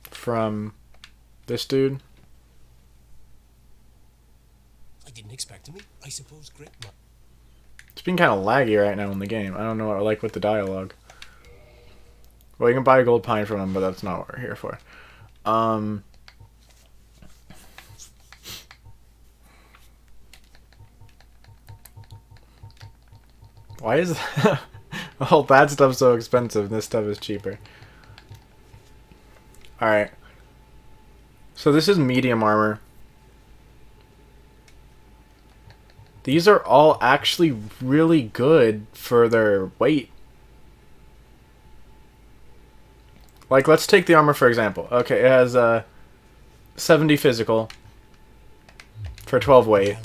From this dude. I didn't expect him. I suppose great. It's been kind of laggy right now in the game. I don't know what I like with the dialogue. Well, you can buy a gold pine from him, but that's not what we're here for. Why is all that stuff so expensive and this stuff is cheaper? Alright. So this is medium armor. These are all actually really good for their weight. Like, let's take the armor for example. Okay, it has 70 physical for 12 weight.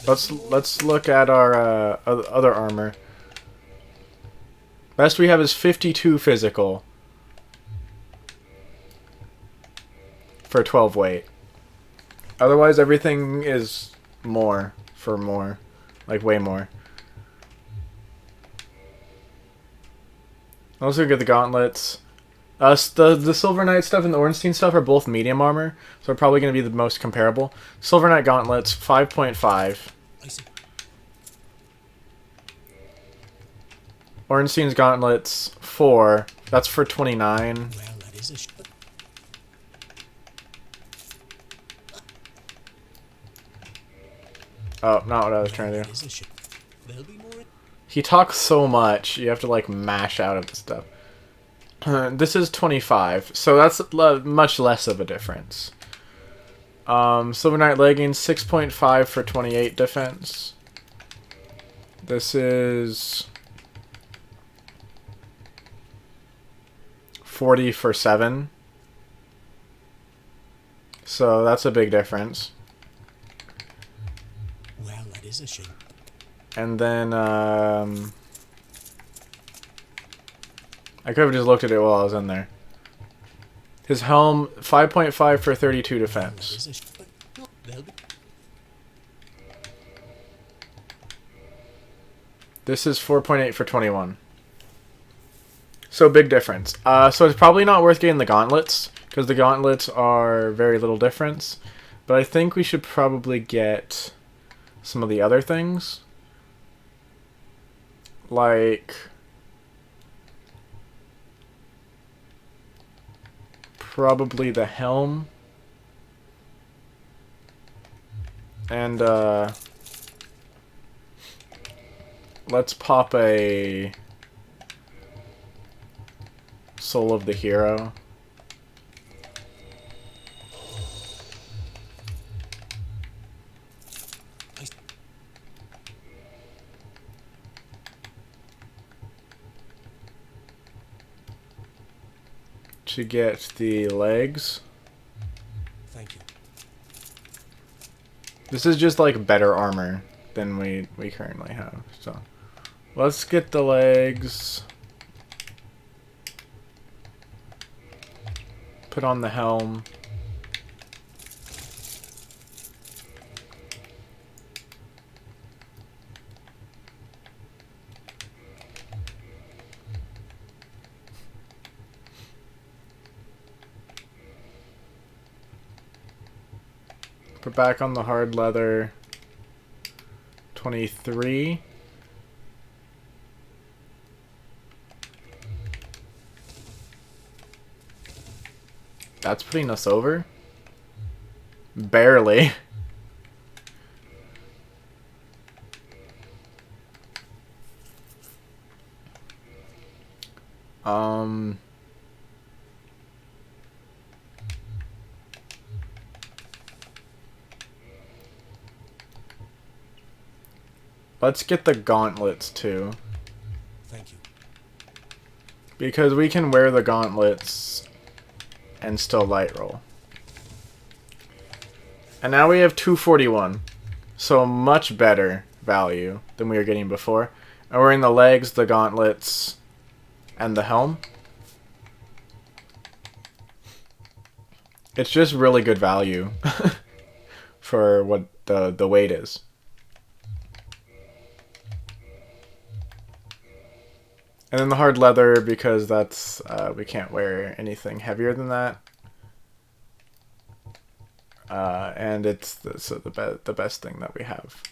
Let's look at our other armor. Best we have is 52 physical for 12 weight. Otherwise, everything is more for more, like way more. Also get the gauntlets. The Silver Knight stuff and the Ornstein stuff are both medium armor, so they're probably going to be the most comparable. Silver Knight gauntlets 5.5. Ornstein's gauntlets 4. That's for 29. Well, that is a Oh, not what I was trying to do. He talks so much, you have to like mash out of the stuff. This is 25, so that's much less of a difference. Silver Knight leggings 6.5 for 28 defense. This is 40 for 7. So that's a big difference. Well, that is a shame. And then I could have just looked at it while I was in there. His helm, 5.5 for 32 defense. There's a sh- but no, they'll be- This is 4.8 for 21. So big difference. So it's probably not worth getting the gauntlets, because the gauntlets are very little difference. But I think we should probably get some of the other things. Like... probably the helm. And, let's pop a Soul of the Hero. To get the legs. Thank you. This is just like better armor than we currently have. So let's get the legs. Put on the helm. Put back on the hard leather. 23. That's putting us over? Barely. Let's get the gauntlets too. Thank you. Because we can wear the gauntlets and still light roll. And now we have 241. So much better value than we were getting before. And we're in the legs, the gauntlets, and the helm. It's just really good value for what the weight is. And then the hard leather, because that's we can't wear anything heavier than that. And it's the best thing that we have.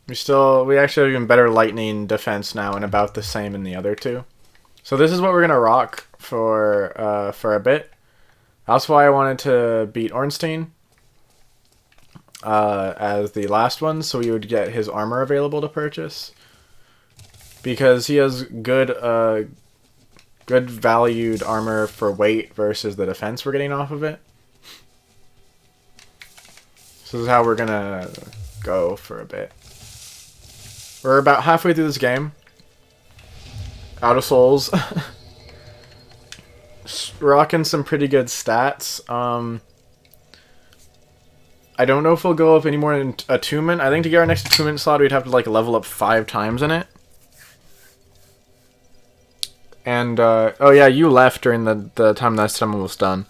We actually have even better lightning defense now, and about the same in the other two. So this is what we're gonna rock for a bit. That's why I wanted to beat Ornstein as the last one, so we would get his armor available to purchase. Because he has good valued armor for weight versus the defense we're getting off of it. So this is how we're gonna go for a bit. We're about halfway through this game. Out of souls. Rocking some pretty good stats. I don't know if we'll go up any more in attunement. I think to get our next attunement slot we'd have to like level up 5 times in it. And, oh yeah, you left during the time that summon was done.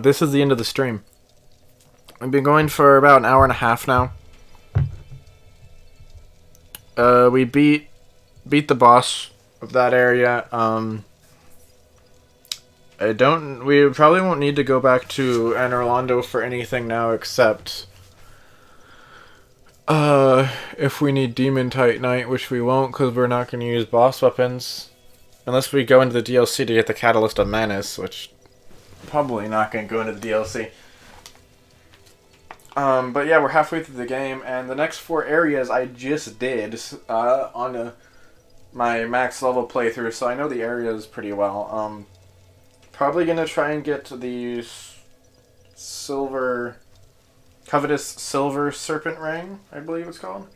This is the end of the stream. We've been going for about an hour and a half now. We beat the boss of that area. We probably won't need to go back to Anne Orlando for anything now except, if we need Demon Titanite, which we won't because we're not going to use boss weapons. Unless we go into the DLC to get the Catalyst of Manus, which probably not going to go into the DLC. But yeah, we're halfway through the game, and the next 4 areas I just did on my max level playthrough, so I know the areas pretty well. Probably going to try and get to the Covetous Silver Serpent Ring, I believe it's called.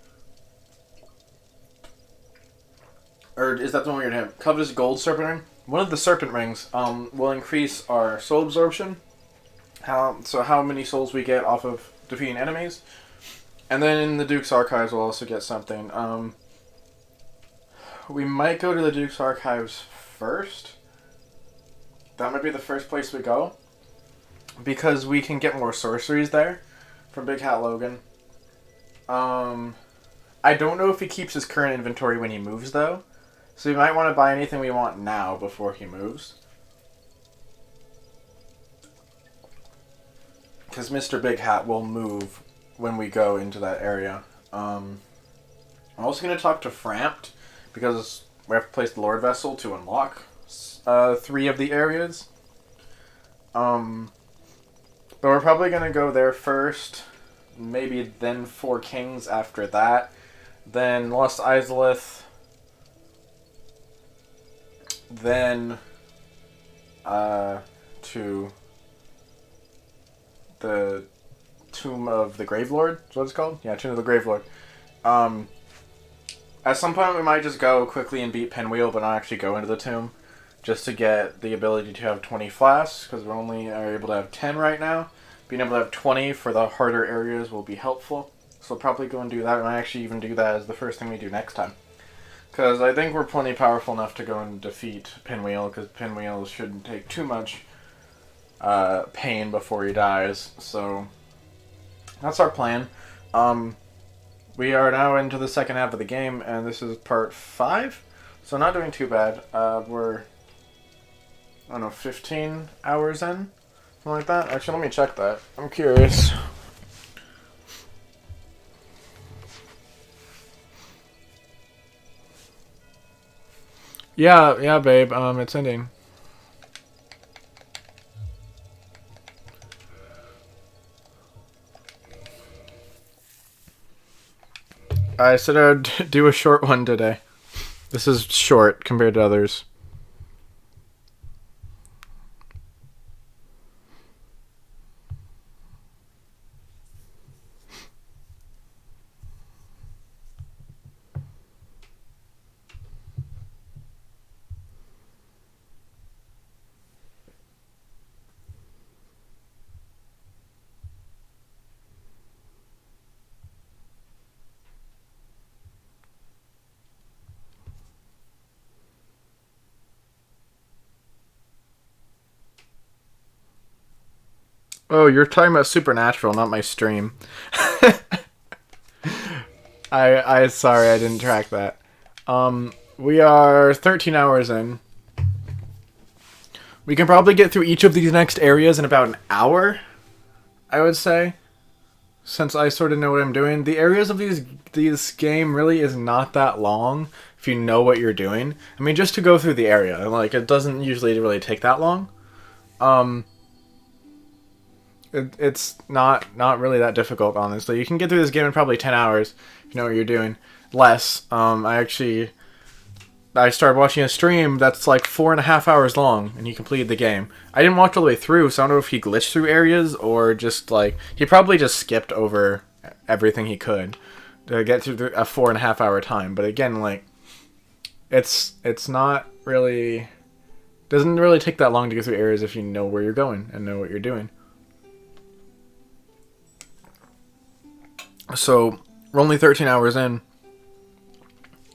Or is that the one we're going to have? Covetous Gold Serpent Ring? One of the Serpent Rings will increase our soul absorption. So how many souls we get off of defeating enemies. And then in the Duke's Archives we'll also get something. we might go to the Duke's Archives first. That might be the first place we go. Because we can get more sorceries there from Big Hat Logan. I don't know if he keeps his current inventory when he moves, though. So we might want to buy anything we want now before he moves. Because Mr. Big Hat will move when we go into that area. I'm also going to talk to Frampt, because we have to place the Lord Vessel to unlock 3 of the areas. But we're probably going to go there first. Maybe then 4 Kings after that. Then Lost Izalith. Then to the Tomb of the Gravelord. Is what it's called? Yeah, Tomb of the Gravelord. At some point we might just go quickly and beat Pinwheel, but not actually go into the tomb. Just to get the ability to have 20 flasks, because we only are able to have 10 right now. Being able to have 20 for the harder areas will be helpful. So we'll probably go and do that, and I actually even do that as the first thing we do next time. Because I think we're plenty powerful enough to go and defeat Pinwheel, because Pinwheel shouldn't take too much pain before he dies. So that's our plan. We are now into the second half of the game, and this is part 5. So not doing too bad. We're, I don't know, 15 hours in? Something like that? Actually, let me check that. I'm curious. Yeah, babe. It's ending. I said I'd do a short one today. This is short compared to others. Oh, you're talking about Supernatural, not my stream. I sorry, I didn't track that. We are 13 hours in. We can probably get through each of these next areas in about an hour, I would say. Since I sort of know what I'm doing. The areas of these game really is not that long if you know what you're doing. I mean, just to go through the area, like, it doesn't usually really take that long. It's not really that difficult, honestly. You can get through this game in probably 10 hours if you know what you're doing. Less. I started watching a stream that's like 4.5 hours long, and he completed the game. I didn't watch all the way through, so I don't know if he glitched through areas, or just like, he probably just skipped over everything he could to get through a 4.5 hour time. But again, like, it's not really, doesn't really take that long to get through areas if you know where you're going and know what you're doing. So, we're only 13 hours in,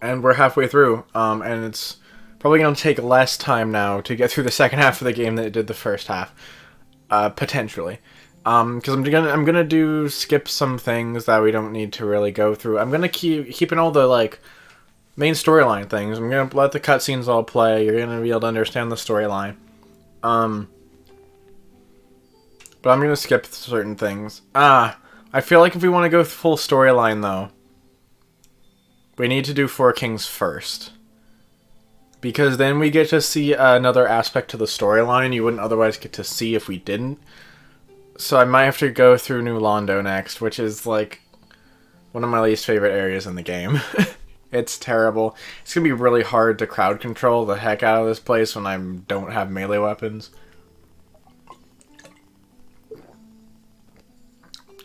and we're halfway through, and it's probably going to take less time now to get through the second half of the game than it did the first half, potentially. Because I'm gonna do skip some things that we don't need to really go through. I'm gonna keeping all the, like, main storyline things. I'm gonna let the cutscenes all play. You're gonna be able to understand the storyline. But I'm gonna skip certain things. I feel like if we want to go full storyline, though, we need to do 4 Kings first. Because then we get to see another aspect to the storyline you wouldn't otherwise get to see if we didn't. So I might have to go through New Londo next, which is, like, one of my least favorite areas in the game. It's terrible. It's going to be really hard to crowd control the heck out of this place when I don't have melee weapons.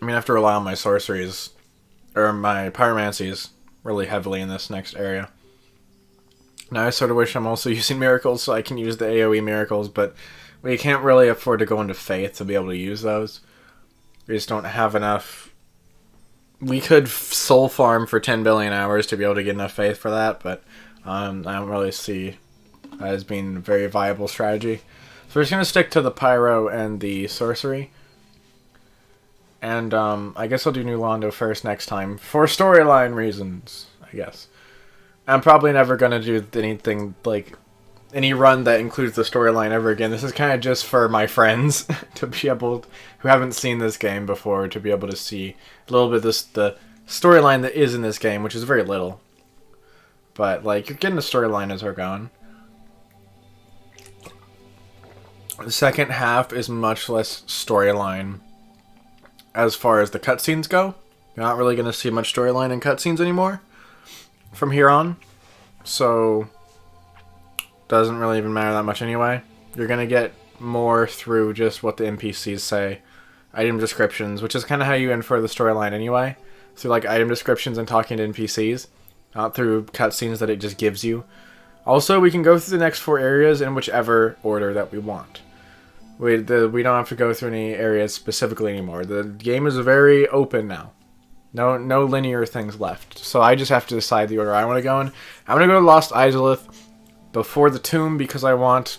I mean, I have to rely on my sorceries, or my pyromancies, really heavily in this next area. Now I sort of wish I'm also using miracles so I can use the AoE miracles, but we can't really afford to go into Faith to be able to use those. We just don't have enough. We could soul farm for 10 billion hours to be able to get enough Faith for that, but I don't really see that as being a very viable strategy. So we're just going to stick to the Pyro and the Sorcery. And I guess I'll do New Londo first next time, for storyline reasons, I guess. I'm probably never going to do anything, like, any run that includes the storyline ever again. This is kind of just for my friends, to be able, who haven't seen this game before, to be able to see a little bit of the storyline that is in this game, which is very little. But, like, you're getting the storyline as we're going. The second half is much less storyline as far as the cutscenes go. You're not really going to see much storyline in cutscenes anymore from here on. So, doesn't really even matter that much anyway. You're going to get more through just what the NPCs say. Item descriptions, which is kind of how you infer the storyline anyway. Through like item descriptions and talking to NPCs. Not through cutscenes that it just gives you. Also, we can go through the next 4 areas in whichever order that we want. We don't have to go through any areas specifically anymore. The game is very open now. No linear things left. So I just have to decide the order I want to go in. I'm going to go to Lost Izalith before the tomb because I want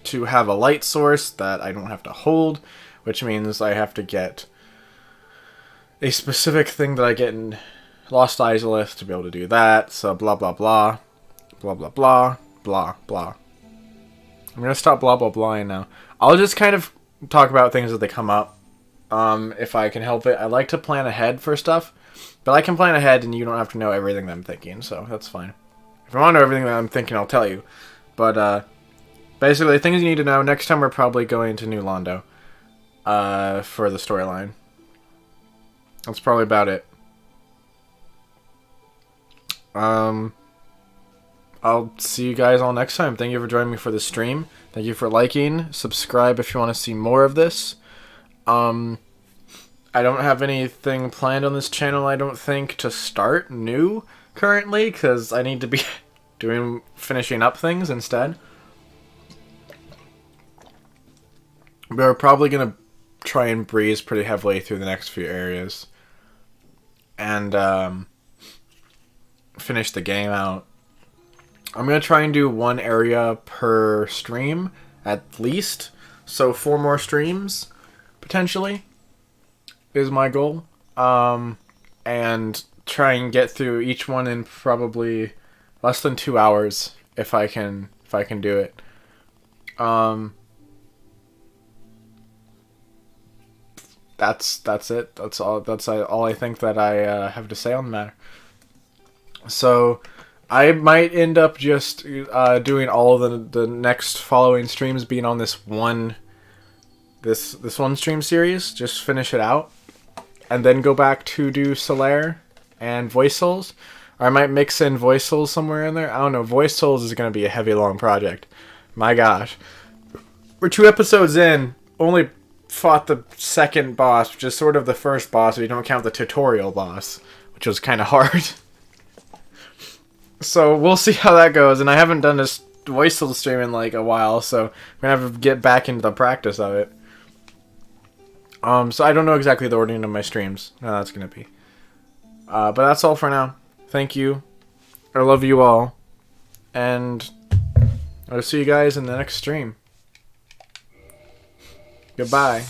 to have a light source that I don't have to hold, which means I have to get a specific thing that I get in Lost Izalith to be able to do that. So blah blah blah. Blah blah blah. Blah blah. I'm going to stop blah blah blahing now. I'll just kind of talk about things as they come up. If I can help it. I like to plan ahead for stuff. But I can plan ahead and you don't have to know everything that I'm thinking. So that's fine. If I want to know everything that I'm thinking, I'll tell you. But basically, the things you need to know. Next time we're probably going to New Londo. For the storyline. That's probably about it. I'll see you guys all next time. Thank you for joining me for the stream. Thank you for liking. Subscribe if you want to see more of this. I don't have anything planned on this channel, I don't think, to start new currently, because I need to be finishing up things instead. We're probably going to try and breeze pretty heavily through the next few areas. And, finish the game out. I'm going to try and do 1 area per stream, at least. So 4 more streams, potentially, is my goal. And try and get through each one in probably less than 2 hours, if I can do it. That's it. That's all I think that I have to say on the matter. So I might end up just doing all of the next following streams being on this one stream series. Just finish it out, and then go back to do Solaire and Voice Souls. Or I might mix in Voice Souls somewhere in there. I don't know. Voice Souls is going to be a heavy, long project. My gosh, we're 2 episodes in. Only fought the second boss, which is sort of the first boss if you don't count the tutorial boss, which was kind of hard. So we'll see how that goes, and I haven't done this Voice Souls stream in like a while, so I'm gonna have to get back into the practice of it. So I don't know exactly the ordering of my streams. No, that's gonna be. But that's all for now. Thank you. I love you all, and I'll see you guys in the next stream. Goodbye.